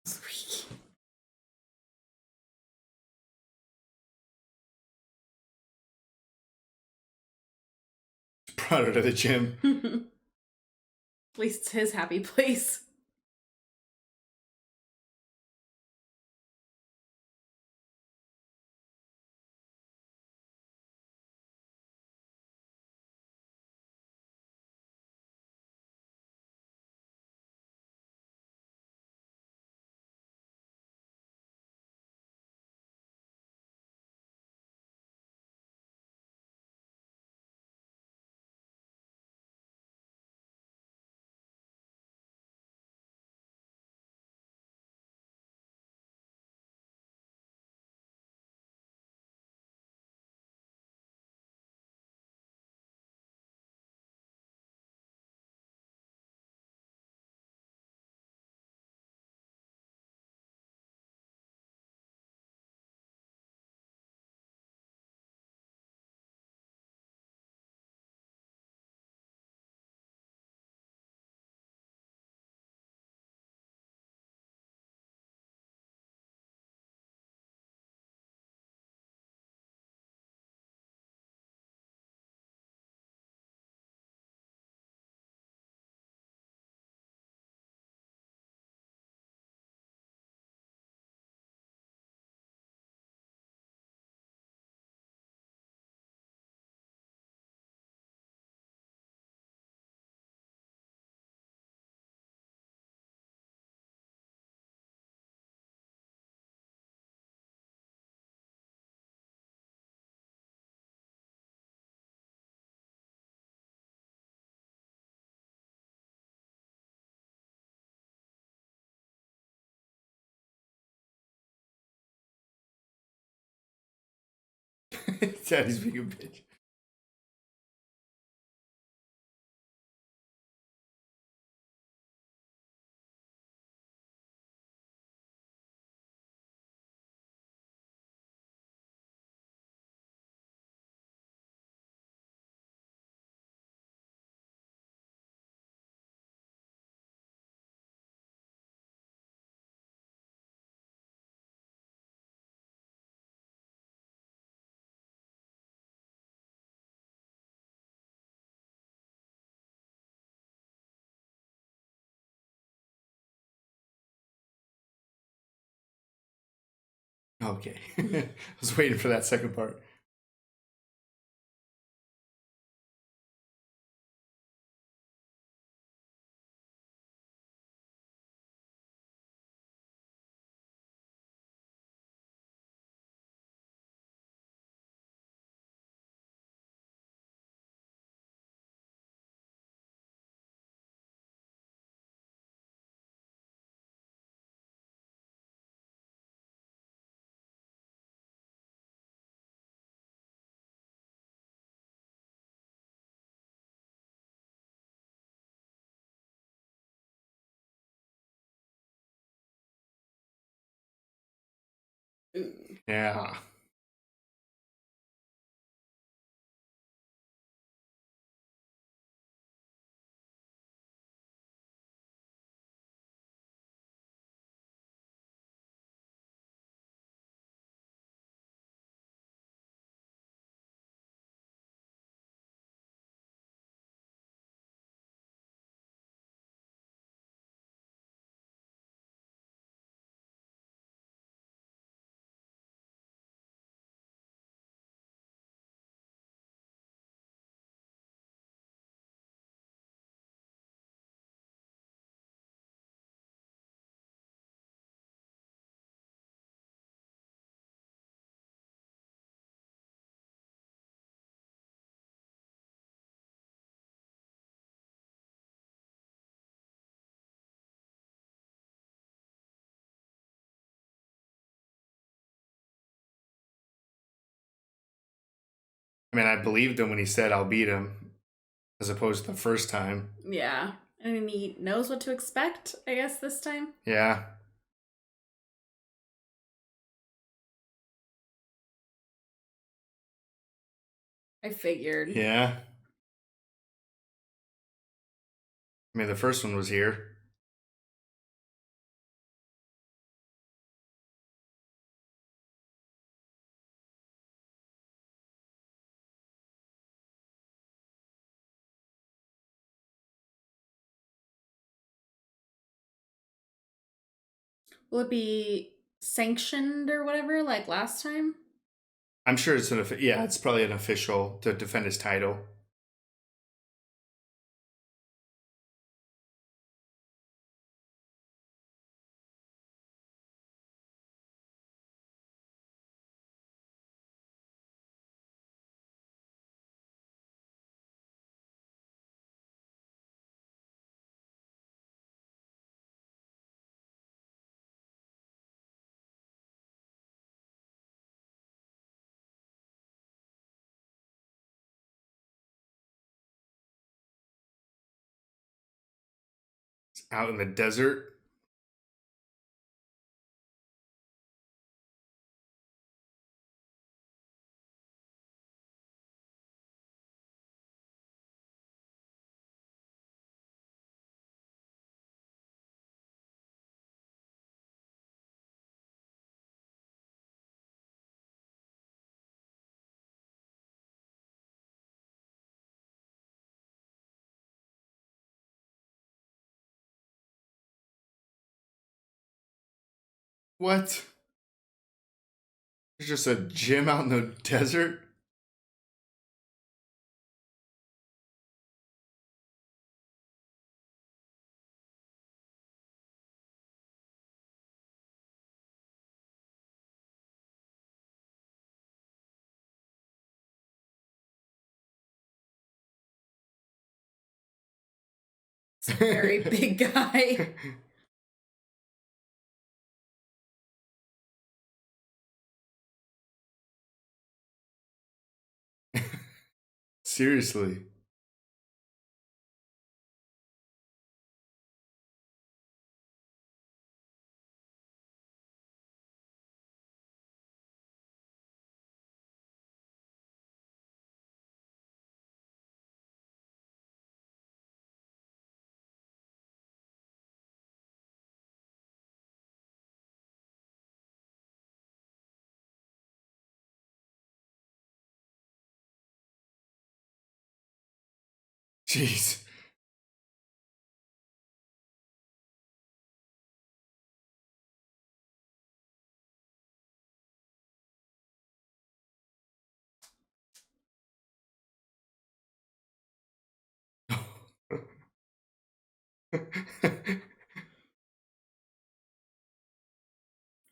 Sweet. Brought her to the gym. At least it's his happy place. Daddy's being a bitch. Okay. I was waiting for that second part. Ooh. Yeah. I mean, I believed him when he said I'll beat him, as opposed to the first time. Yeah. And he knows what to expect, I guess, this time. Yeah. I figured. Yeah. I mean, the first one was here. Will it be sanctioned or whatever like last time? I'm sure it's yeah, it's probably an official to defend his title. Out in the desert. What? There's just a gym out in the desert? It's a very big guy. Seriously. Jeez.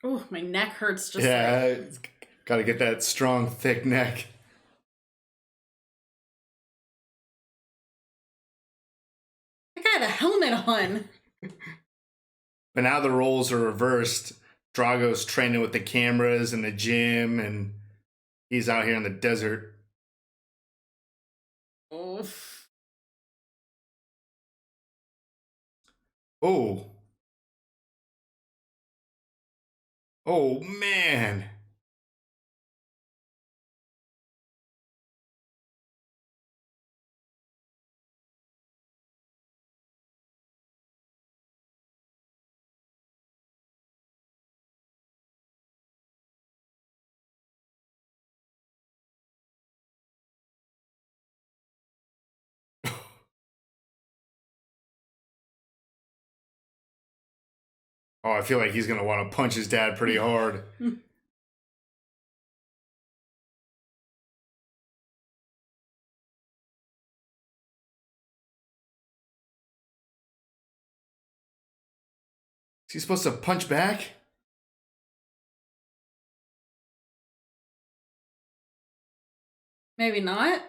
Oh, my neck hurts just Yeah, gotta get that strong, thick neck. I got a helmet on. But now the roles are reversed. Drago's training with the cameras in the gym, and he's out here in the desert. Oof. Oh. Oh, man. Oh, I feel like he's going to want to punch his dad pretty hard. Is he supposed to punch back? Maybe not.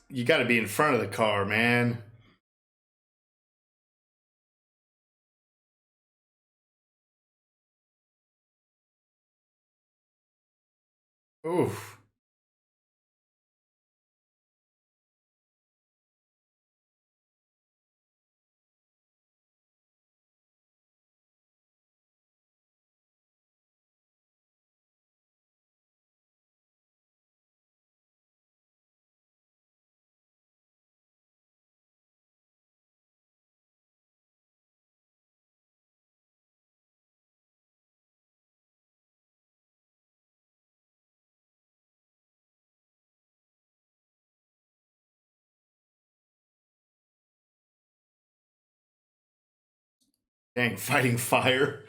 You got to be in front of the car, man. Oof. Dang, fighting fire.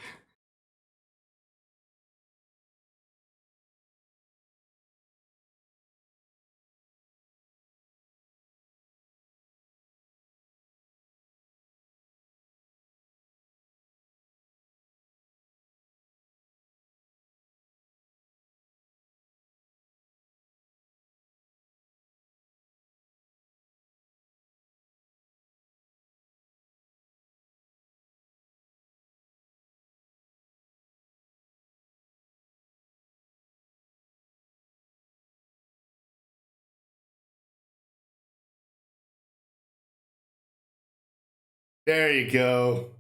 There you go.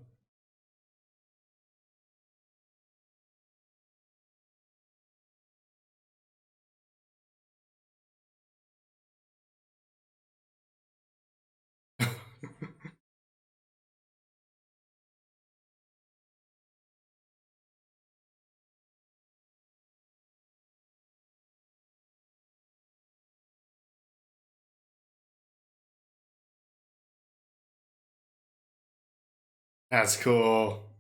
That's cool.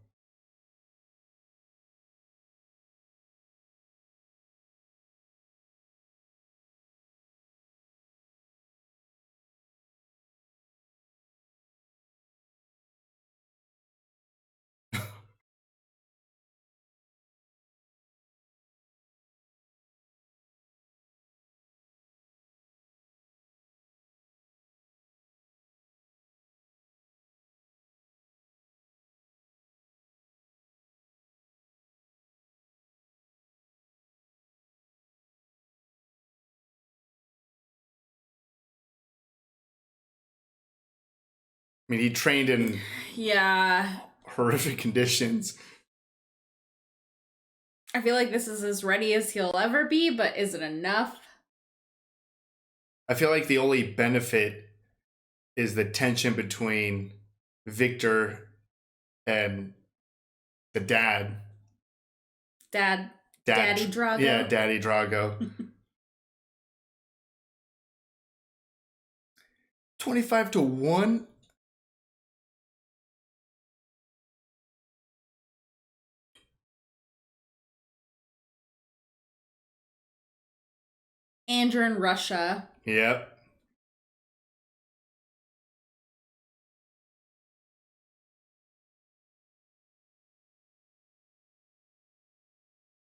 I mean, he trained in Yeah. horrific conditions. I feel like this is as ready as he'll ever be, but is it enough? I feel like the only benefit is the tension between Victor and the dad. Daddy Drago. Yeah, Daddy Drago. 25-1. Andrew in Russia. Yep.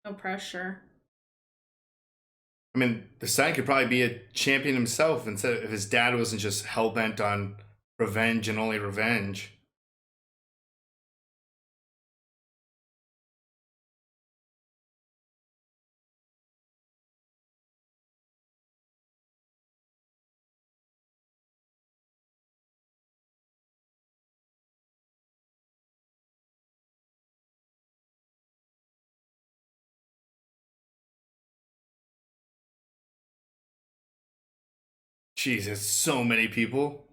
No pressure. I mean, the son could probably be a champion himself instead if his dad wasn't just hell bent on revenge and only revenge. Jeez, it's so many people.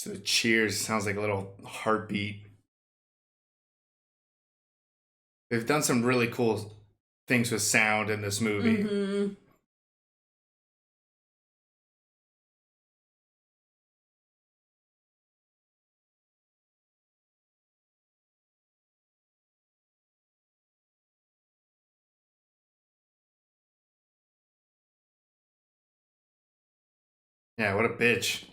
So the cheers sounds like a little heartbeat. They've done some really cool things with sound in this movie. Mm-hmm. Yeah, what a bitch.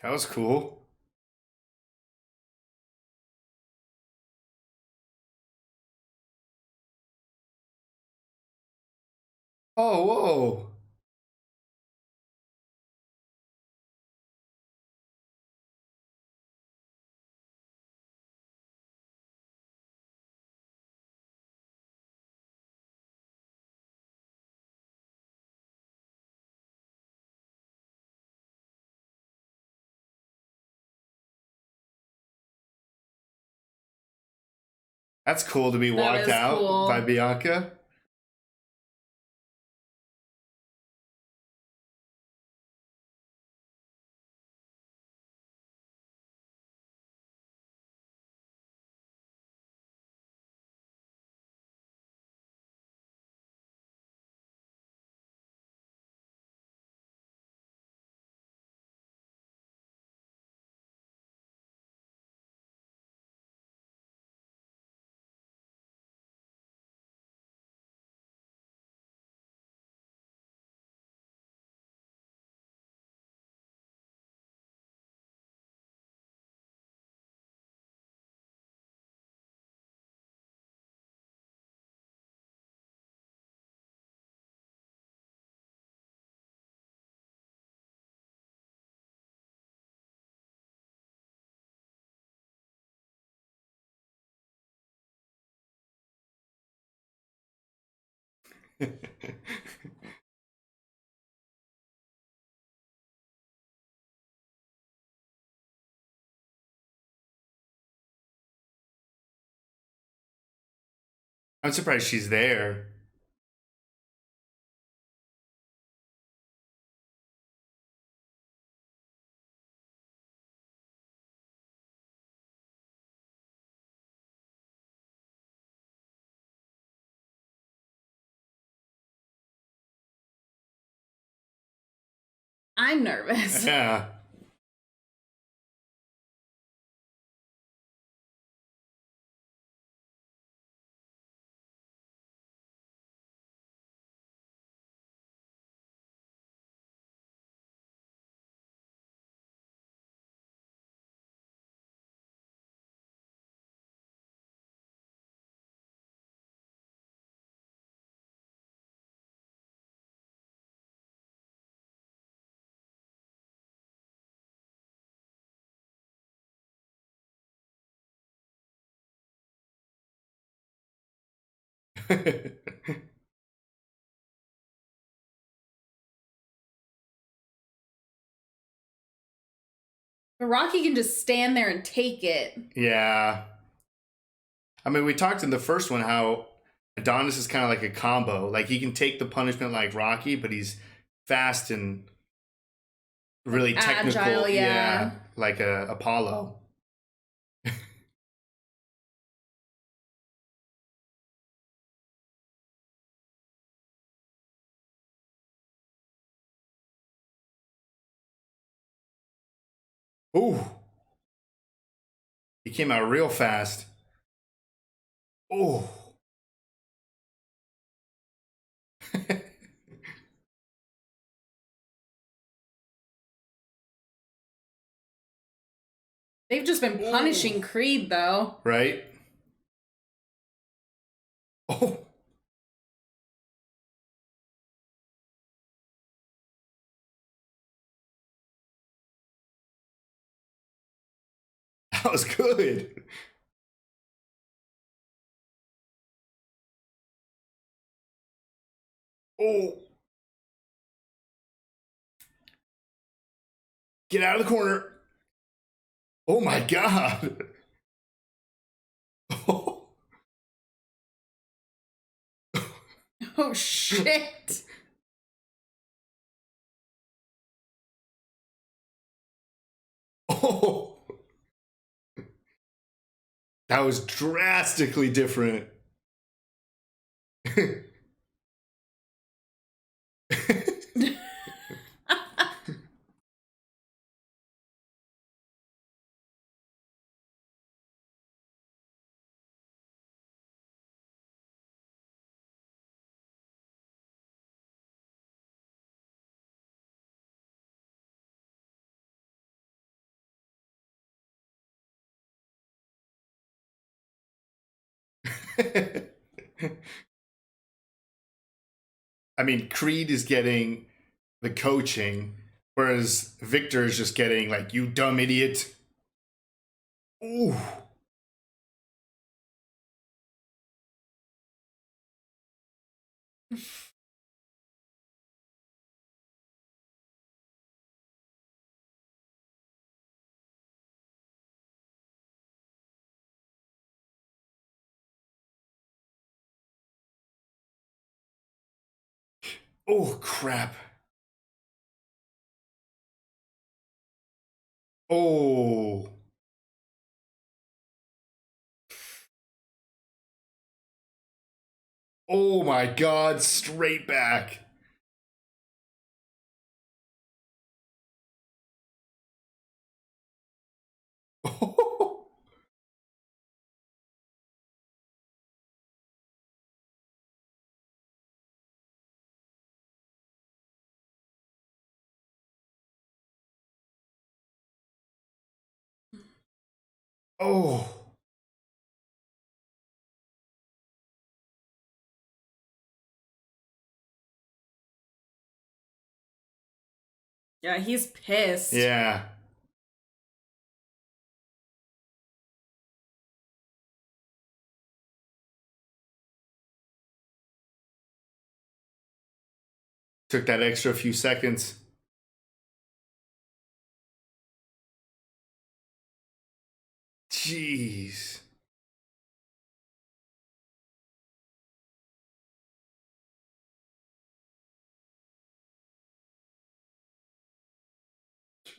That was cool. Oh, whoa. That's cool to be That walked is out cool. by Bianca. I'm surprised she's there. I'm nervous. Yeah. But Rocky can just stand there and take it. Yeah. I mean, we talked in the first one how Adonis is kind of like a combo. Like he can take the punishment like Rocky, but he's fast and really technical. Agile, yeah. Like a Apollo. Ooh. He came out real fast. Oh. They've just been punishing Creed, though. Right? Oh. That was good. Oh. Get out of the corner. Oh my God. Oh, Oh, shit. oh. That was drastically different. I mean, Creed is getting the coaching, whereas Victor is just getting like, you dumb idiot. Ooh. Oh, crap. Oh. Oh my God, straight back. Oh. Yeah, he's pissed. Yeah. Took that extra few seconds. Jeez.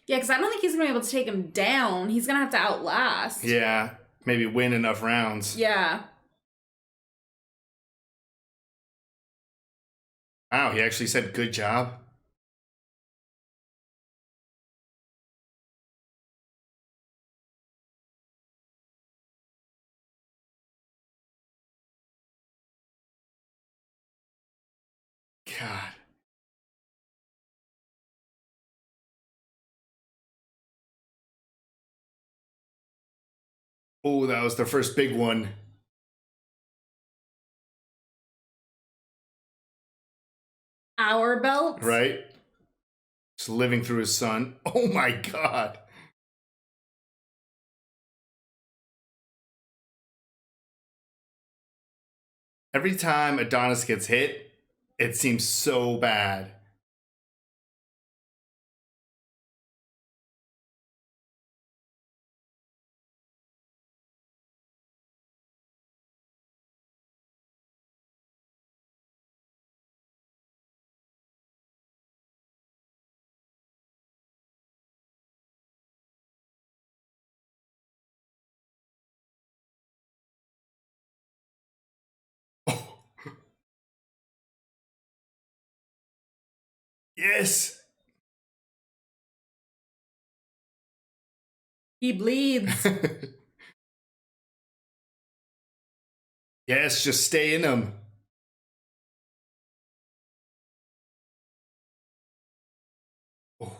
Yeah, because I don't think he's going to be able to take him down. He's going to have to outlast. Yeah. Maybe win enough rounds. Yeah. Wow, he actually said good job. God. Oh, that was the first big one. Our belt. Right? Just living through his son. Oh my God. Every time Adonis gets hit, it seems so bad. Oh, yes. He bleeds. Yes, just stay in him. Oh.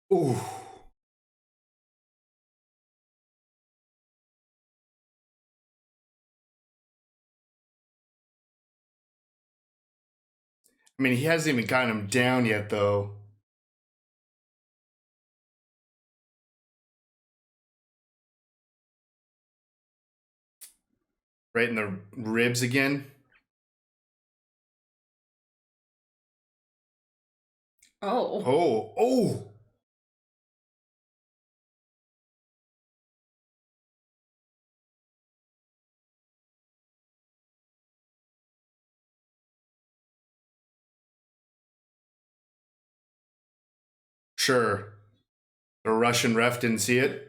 Oh. I mean, he hasn't even gotten him down yet, though. Right in the ribs again. Oh. Oh. Oh. Sure. The Russian ref didn't see it.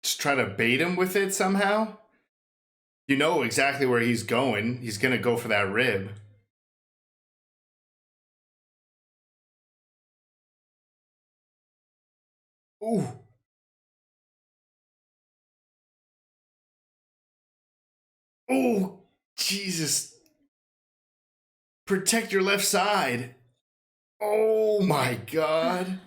Just try to bait him with it somehow. You know exactly where he's going. He's going to go for that rib. Ooh. Oh, Jesus. Protect your left side. Oh my God.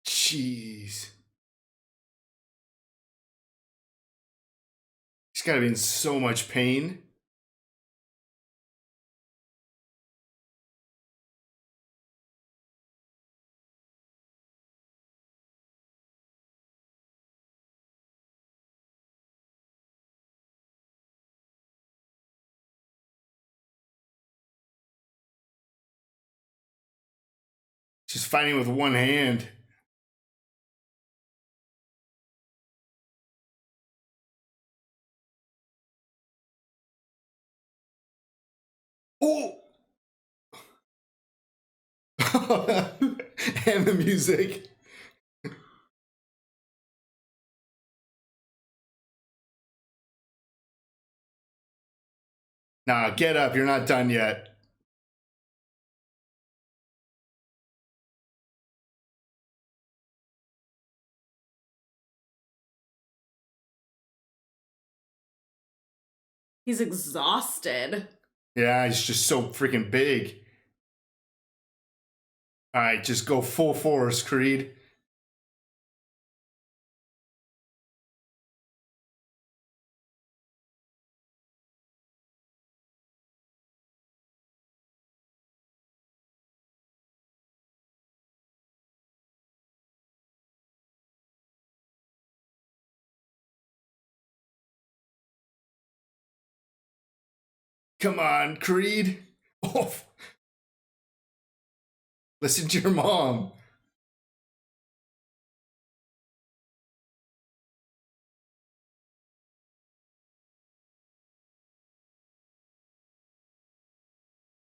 Jeez. He's got to be in so much pain. Just fighting with one hand. Oh! And the music. Nah, get up. You're not done yet. He's exhausted. Yeah, he's just so freaking big. All right, just go full force, Creed. Come on, Creed. Oh, listen to your mom.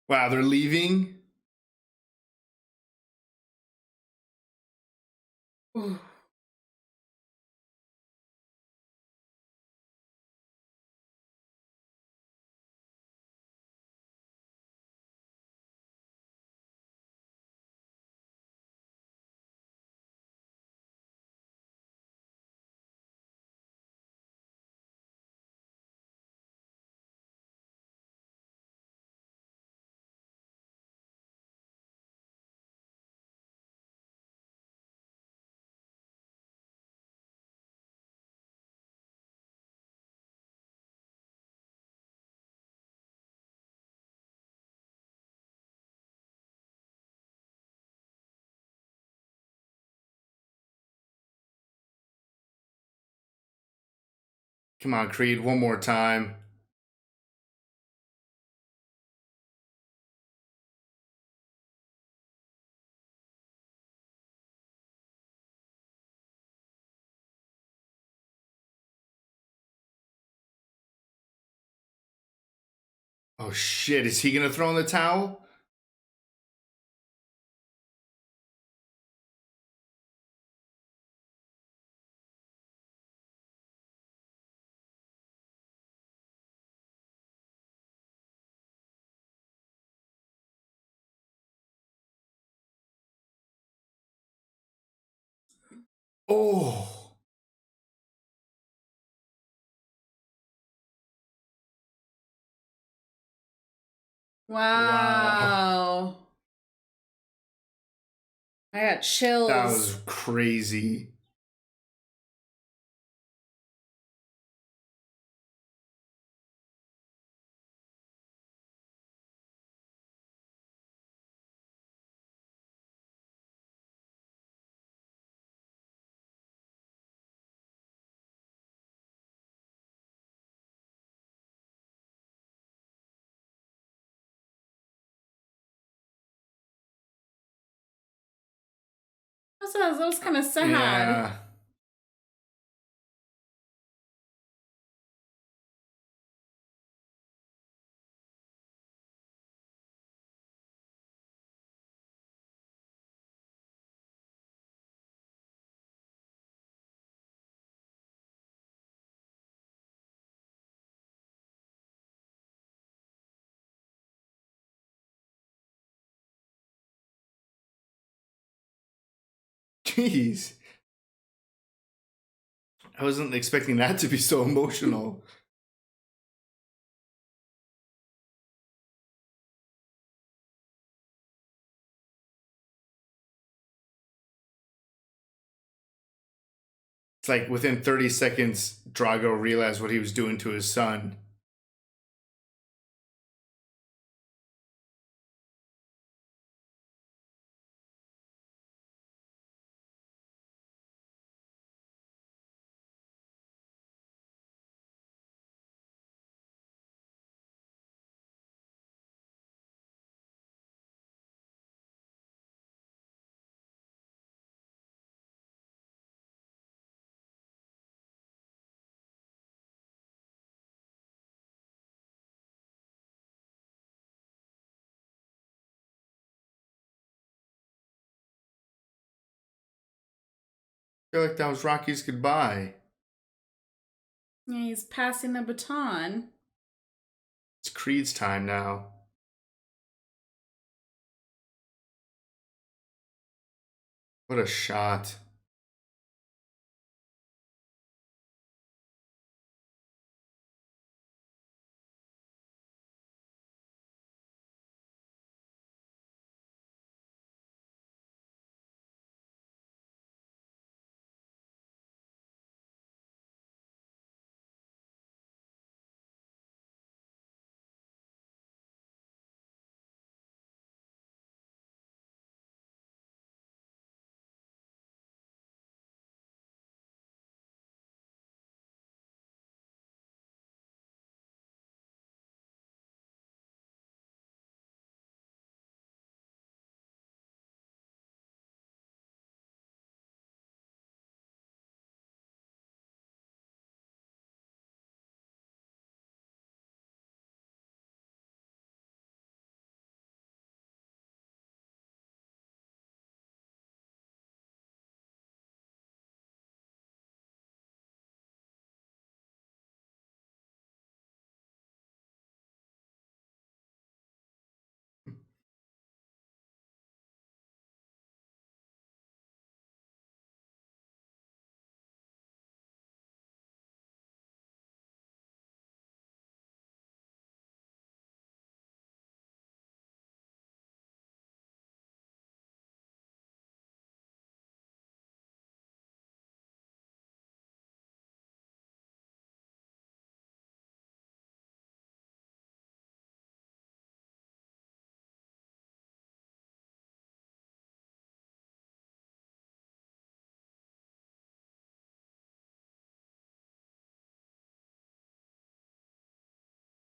Wow, they're leaving. Ooh. Come on, Creed, one more time. Oh shit, is he gonna throw in the towel? Oh. Wow. Wow. I got That chills. was crazy. That was kind of sad. Yeah. Jeez. I wasn't expecting that to be so emotional. It's like within 30 seconds, Drago realized what he was doing to his son. feel like that was Rocky's goodbye. Yeah, he's passing the baton. It's Creed's time now. What a shot.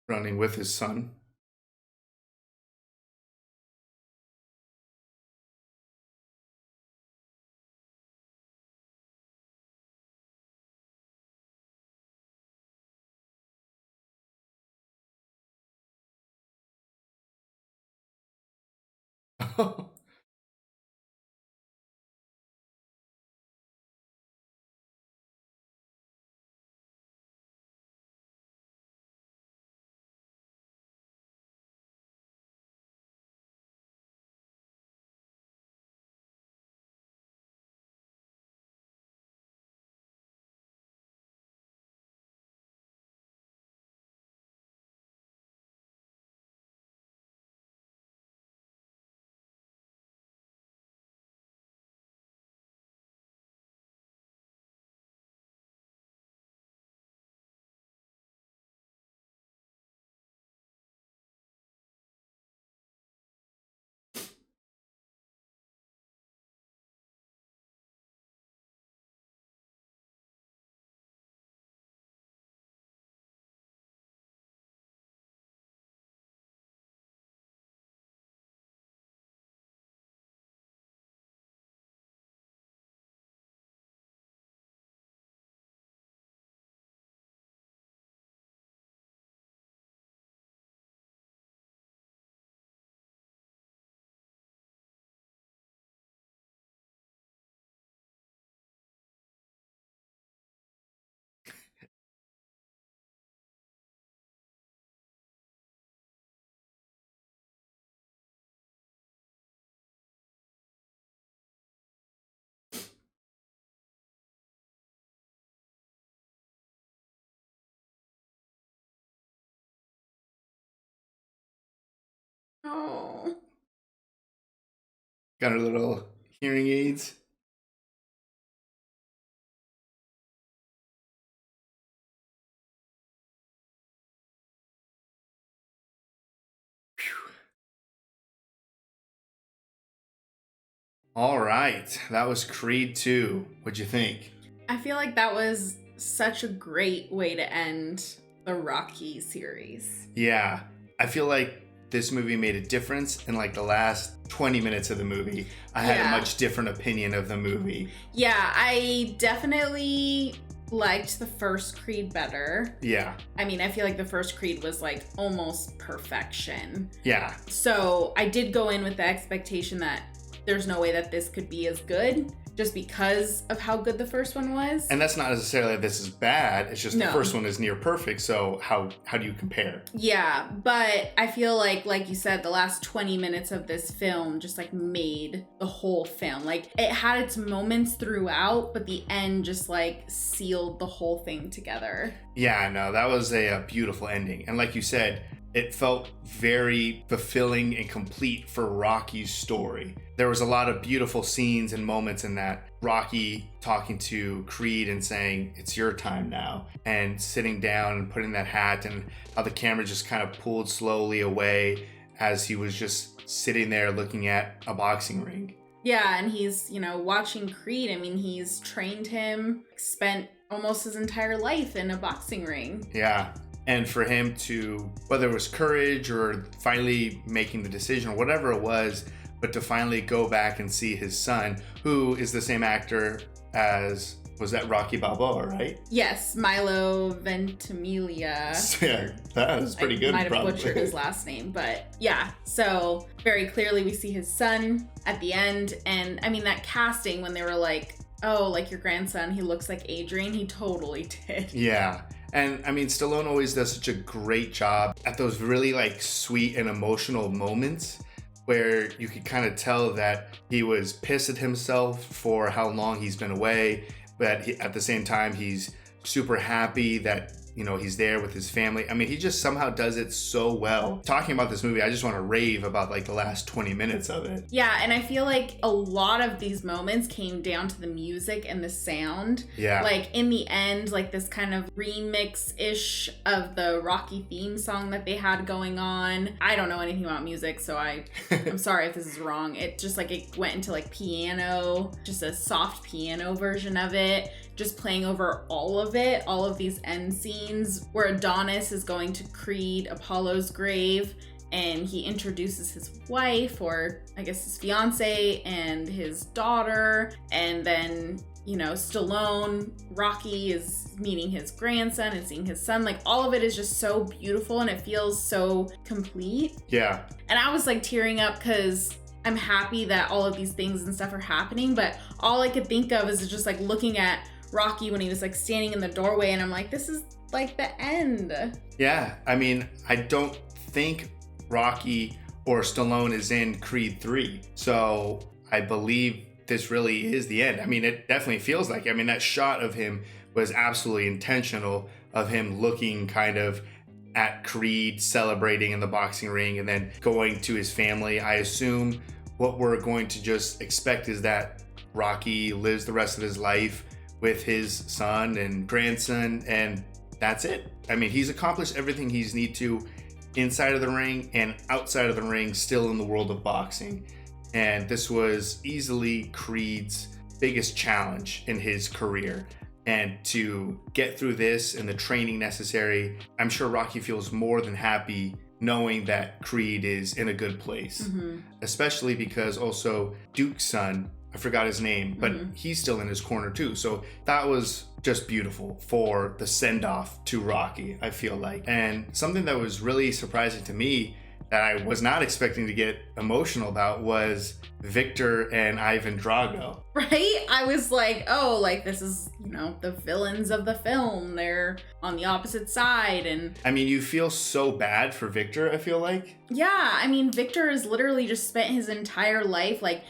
Running with his son. Oh. Got her little hearing aids. All right, that was Creed 2. What'd you think? I feel like that was such a great way to end the Rocky series. Yeah, I feel like this movie made a difference in like the last 20 minutes of the movie. I had a much different opinion of the movie. Yeah, I definitely liked the first Creed better. Yeah. I mean, I feel like the first Creed was like almost perfection. Yeah. So I did go in with the expectation that there's no way that this could be as good, just because of how good the first one was. And that's not necessarily that this is bad. It's just the first one is near perfect. So how do you compare? Yeah, but I feel like you said, the last 20 minutes of this film just like made the whole film. Like it had its moments throughout, but the end just like sealed the whole thing together. Yeah, no, that was a beautiful ending. And like you said, it felt very fulfilling and complete for Rocky's story. There was a lot of beautiful scenes and moments in that. Rocky talking to Creed and saying, "It's your time now," and sitting down and putting that hat, and how the camera just kind of pulled slowly away as he was just sitting there looking at a boxing ring. Yeah, and he's, watching Creed. I mean, he's trained him, spent almost his entire life in a boxing ring. Yeah. And for him to, whether it was courage or finally making the decision or whatever it was, but to finally go back and see his son, who is the same actor as, was that Rocky Balboa, right? Yes, Milo Ventimiglia. Yeah, that was pretty good. I might have probably butchered his last name, but yeah. So very clearly we see his son at the end. And I mean, that casting when they were like, "Oh, like your grandson, he looks like Adrian," he totally did. Yeah. And I mean, Stallone always does such a great job at those really like sweet and emotional moments where you could kind of tell that he was pissed at himself for how long he's been away, but at the same time, he's super happy that, he's there with his family. I mean, he just somehow does it so well. Talking about this movie, I just want to rave about like the last 20 minutes of it. Yeah, and I feel like a lot of these moments came down to the music and the sound. Yeah. Like in the end, like this kind of remix-ish of the Rocky theme song that they had going on. I don't know anything about music, so I'm sorry if this is wrong. It just like it went into like piano, just a soft piano version of it, just playing over all of it, all of these end scenes where Adonis is going to Creed Apollo's grave and he introduces his wife, or I guess his fiance, and his daughter, and then Stallone, Rocky is meeting his grandson and seeing his son. Like all of it is just so beautiful and it feels so complete. Yeah. And I was like tearing up because I'm happy that all of these things and stuff are happening, but all I could think of is just like looking at Rocky when he was like standing in the doorway, and I'm like, this is like the end. Yeah, I mean, I don't think Rocky or Stallone is in Creed 3, so I believe this really is the end. I mean, it definitely feels like, I mean, that shot of him was absolutely intentional, of him looking kind of at Creed celebrating in the boxing ring and then going to his family. I assume what we're going to just expect is that Rocky lives the rest of his life with his son and grandson, and that's it. I mean, he's accomplished everything he's need to inside of the ring and outside of the ring, still in the world of boxing. And this was easily Creed's biggest challenge in his career. And to get through this and the training necessary, I'm sure Rocky feels more than happy knowing that Creed is in a good place. Mm-hmm. Especially because also Duke's son, I forgot his name, but he's still in his corner too. So that was just beautiful for the send-off to Rocky, I feel like. And something that was really surprising to me that I was not expecting to get emotional about was Victor and Ivan Drago. Right? I was like, oh, like this is, the villains of the film. They're on the opposite side. And I mean, you feel so bad for Victor, I feel like. Yeah, I mean, Victor has literally just spent his entire life, like,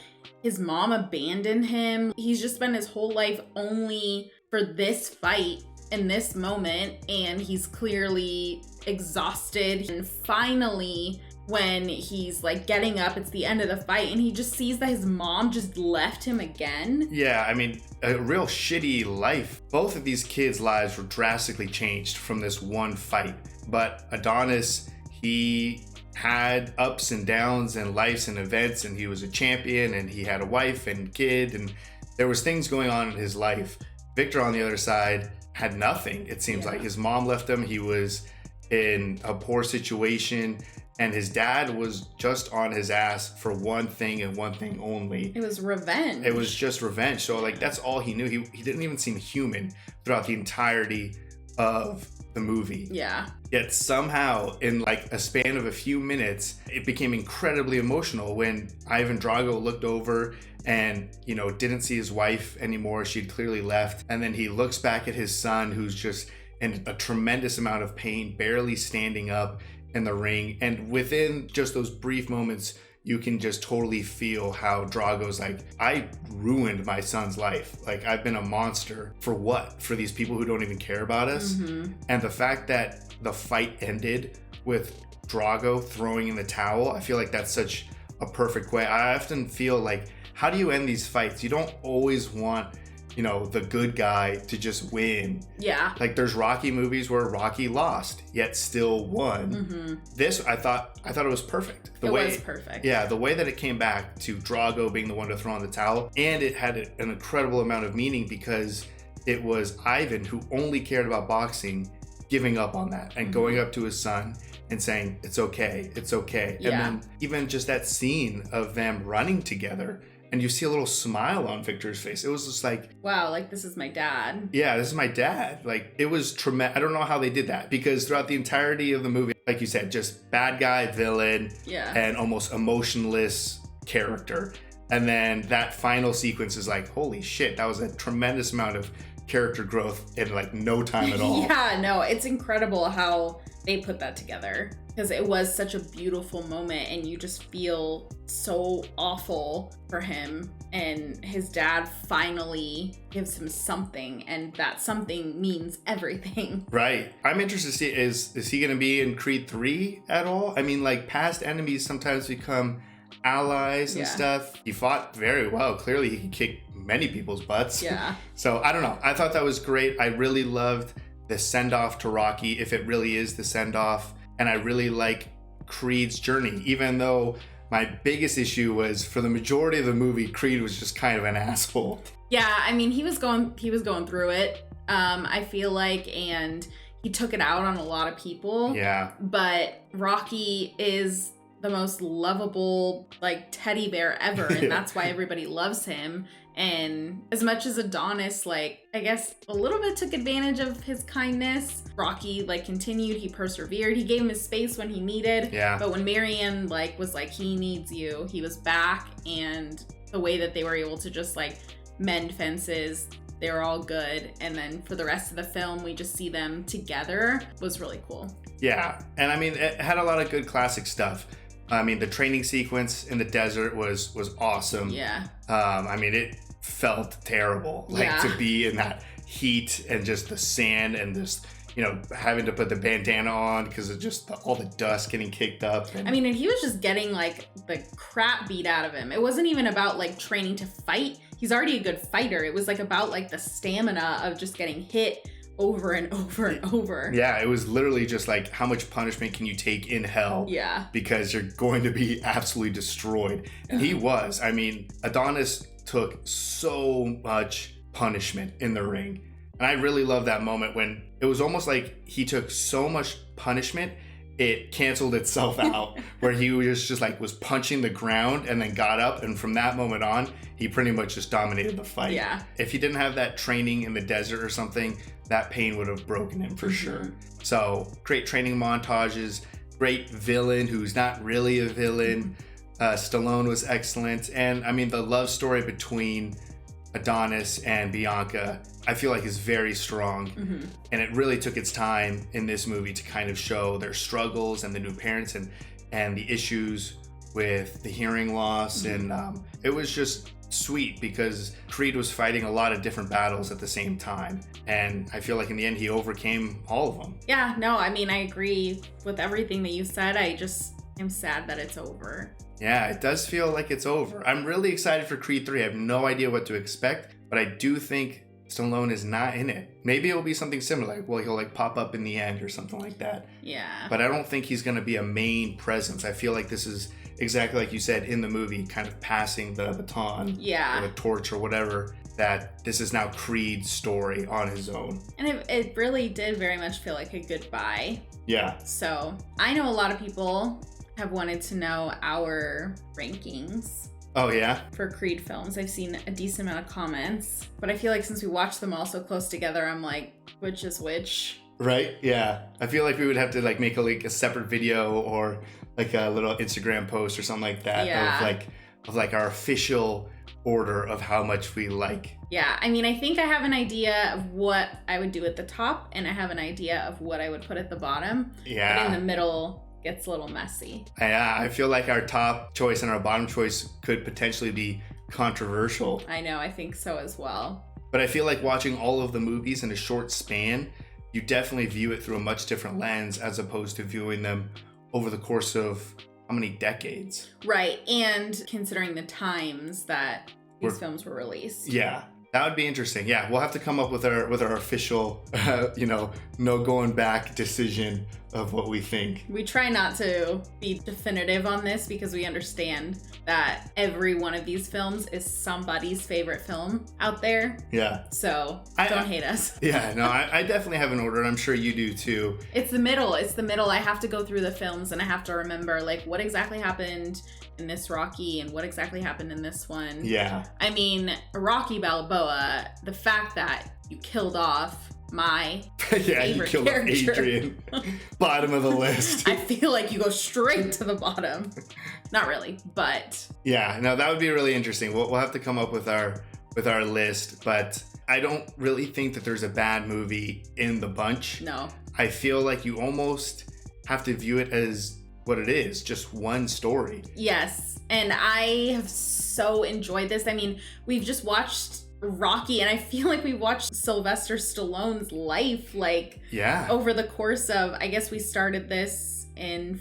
his mom abandoned him. He's just spent his whole life only for this fight in this moment, and he's clearly exhausted. And finally, when he's like getting up, it's the end of the fight, and he just sees that his mom just left him again. Yeah, I mean, a real shitty life. Both of these kids' lives were drastically changed from this one fight. But Adonis, he had ups and downs and lives and events, and he was a champion, and he had a wife and kid, and there was things going on in his life. Victor, on the other side, had nothing. It seems like his mom left him. He was in a poor situation, and his dad was just on his ass for one thing and one thing only. It was revenge. It was just revenge. So like that's all he knew. He didn't even seem human throughout the entirety of the movie. Yeah. Yet somehow, in like a span of a few minutes, it became incredibly emotional when Ivan Drago looked over and, you know, didn't see his wife anymore. She'd clearly left. And then he looks back at his son, who's just in a tremendous amount of pain, barely standing up in the ring. And within just those brief moments, you can just totally feel how Drago's like, I ruined my son's life. Like, I've been a monster for what? For these people who don't even care about us? Mm-hmm. And the fact that the fight ended with Drago throwing in the towel, I feel like that's such a perfect way. I often feel like, how do you end these fights? You don't always want, you know, the good guy to just win. Yeah. Like, there's Rocky movies where Rocky lost, yet still won. Mm-hmm. This, I thought it was perfect. It was perfect. Yeah, the way that it came back to Drago being the one to throw in the towel, and it had an incredible amount of meaning because it was Ivan, who only cared about boxing, giving up on that and going up to his son and saying, it's okay, it's okay. Yeah. And then even just that scene of them running together, and you see a little smile on Victor's face. It was just like, wow, like, this is my dad. yeah, this is my dad. Like, it was tremendous. I don't know how they did that, because throughout the entirety of the movie, like you said, just bad guy, villain, Yeah. and almost emotionless character. And then that final sequence is like, holy shit, that was a tremendous amount of character growth in like no time at all. Yeah, no, it's incredible how they put that together, because it was such a beautiful moment and you just feel so awful for him, and his dad finally gives him something, and that something means everything. Right. I'm interested to see, is he going to be in Creed 3 at all? I mean, like, past enemies sometimes become allies and Yeah. stuff. He fought very well. Clearly he could kick many people's butts. Yeah. So I don't know. I thought that was great. I really loved the send-off to Rocky, if it really is the send-off. And I really like Creed's journey, even though my biggest issue was, for the majority of the movie, Creed was just kind of an asshole. Yeah, I mean, he was going through it, I feel like, and he took it out on a lot of people. Yeah. But Rocky is the most lovable, like, teddy bear ever, and that's why everybody loves him. And as much as Adonis, like, I guess a little bit took advantage of his kindness, Rocky, like, continued, he persevered, he gave him his space when he needed. Yeah. But when Marion, like, was like, he needs you, he was back. And the way that they were able to just, like, mend fences, they were all good. And then for the rest of the film, we just see them together, was really cool. Yeah. And I mean, it had a lot of good classic stuff. I mean, the training sequence in the desert was awesome. Yeah. I mean, it felt terrible, like, Yeah. to be in that heat and just the sand and just, you know, having to put the bandana on because of just all the dust getting kicked up. And, I mean, and he was just getting, like, the crap beat out of him. It wasn't even about, like, training to fight. He's already a good fighter. It was, like, about, like, the stamina of just getting hit over and over and over. yeah, it was literally just like, how much punishment can you take in hell? Yeah. Because you're going to be absolutely destroyed. And he was. I mean, Adonis took so much punishment in the ring. And I really love that moment when it was almost like he took so much punishment, it canceled itself out, where he was just like, was punching the ground and then got up. And from that moment on, he pretty much just dominated the fight. Yeah. If he didn't have that training in the desert or something, that pain would have broken him for sure. So great training montages, great villain who's not really a villain. Stallone was excellent. And I mean, the love story between Adonis and Bianca, I feel like, is very strong. And it really took its time in this movie to kind of show their struggles and the new parents and the issues with the hearing loss. And it was just sweet because Creed was fighting a lot of different battles at the same time. And I feel like in the end, he overcame all of them. Yeah, no, I mean, I agree with everything that you said. I just am sad that it's over. Yeah, it does feel like it's over. I'm really excited for Creed 3. I have no idea what to expect, but I do think Stallone is not in it. Maybe it'll be something similar, like, well, he'll like pop up in the end or something like that. Yeah. But I don't think he's going to be a main presence. I feel like this is exactly like you said in the movie, kind of passing the baton, Yeah. or the torch or whatever, that this is now Creed's story on his own. And it really did very much feel like a goodbye. Yeah. So I know a lot of people have wanted to know our rankings Oh, yeah? for Creed films. I've seen a decent amount of comments, but I feel like since we watched them all so close together, I'm like, which is which? Right? Yeah. I feel like we would have to like make a separate video or like a little Instagram post or something like that Yeah. of like our official order of how much we like. Yeah, I mean, I think I have an idea of what I would do at the top, and I have an idea of what I would put at the bottom. But in Yeah. the middle gets a little messy. Yeah, I feel like our top choice and our bottom choice could potentially be controversial. I know, I think so as well. But I feel like watching all of the movies in a short span, you definitely view it through a much different lens as opposed to viewing them over the course of how many decades? Right, and considering the times that these We're- films were released. Yeah, that would be interesting. Yeah, we'll have to come up with our official, no going back decision of what we think. We try not to be definitive on this because we understand that every one of these films is somebody's favorite film out there. Yeah, So don't hate us. yeah. No, I definitely have an order, and I'm sure you do too. It's the middle. It's the middle. I have to go through the films and I have to remember like what exactly happened in this Rocky and what exactly happened in this one. Yeah, I mean, Rocky Balboa, the fact that you killed off my yeah. You favorite killed off character. Adrian, bottom of the list. I feel like you go straight to the bottom. Not really, but Yeah, no, that would be really interesting. We'll have to come up with our list, but I don't really think that there's a bad movie in the bunch. no. I feel like you almost have to view it as what it is, just one story. Yes. And I have so enjoyed this. I mean, we've just watched Rocky and I feel like we watched Sylvester Stallone's life like Yeah. over the course of, I guess we started this in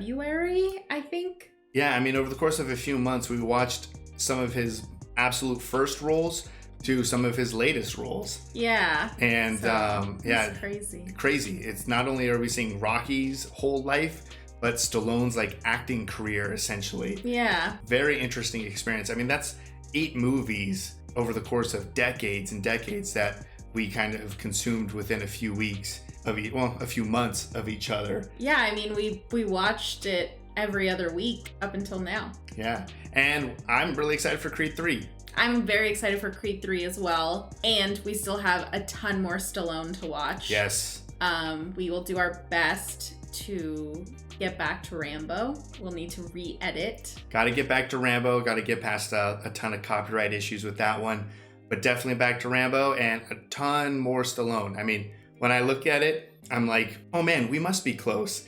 February, I think. Yeah, I mean, over the course of a few months, we watched some of his absolute first roles to some of his latest roles. Yeah. And So, yeah, it's crazy. crazy. It's not only are we seeing Rocky's whole life, but Stallone's like acting career essentially. Yeah. Very interesting experience. I mean, that's 8 movies over the course of decades and decades that we kind of consumed within a few weeks of a few months of each other. Yeah, I mean, we watched it every other week up until now. Yeah. And I'm really excited for Creed 3. I'm very excited for Creed 3 as well. And we still have a ton more Stallone to watch. Yes. We will do our best to get back to Rambo. We'll need to re-edit. Got to get back to Rambo. Got to get past a ton of copyright issues with that one. But definitely back to Rambo and a ton more Stallone. I mean, when I look at it, I'm like, oh man, we must be close.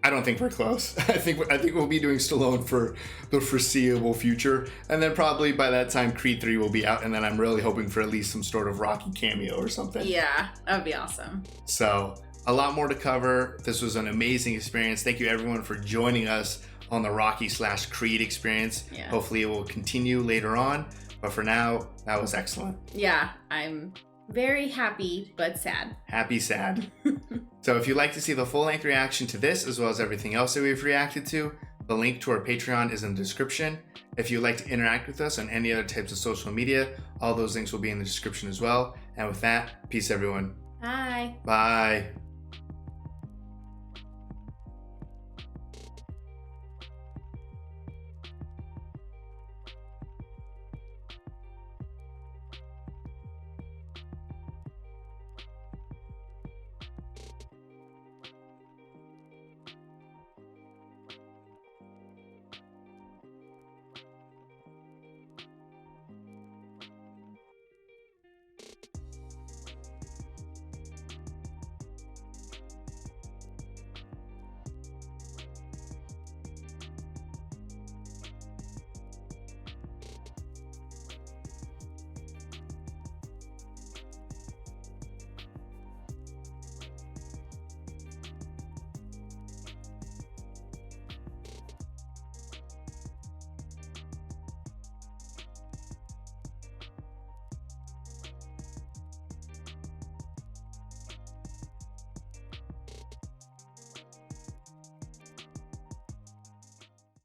I don't think we're close. I think we'll be doing Stallone for the foreseeable future. And then probably by that time, Creed 3 will be out. And then I'm really hoping for at least some sort of Rocky cameo or something. Yeah, that would be awesome. So a lot more to cover. This was an amazing experience. Thank you everyone for joining us on the Rocky/Creed experience. Yeah. Hopefully it will continue later on. But for now, that was excellent. Yeah, I'm very happy but sad. Happy, sad. So if you'd like to see the full-length reaction to this, as well as everything else that we've reacted to, the link to our Patreon is in the description. If you'd like to interact with us on any other types of social media, all those links will be in the description as well. And with that, peace everyone. Bye. Bye.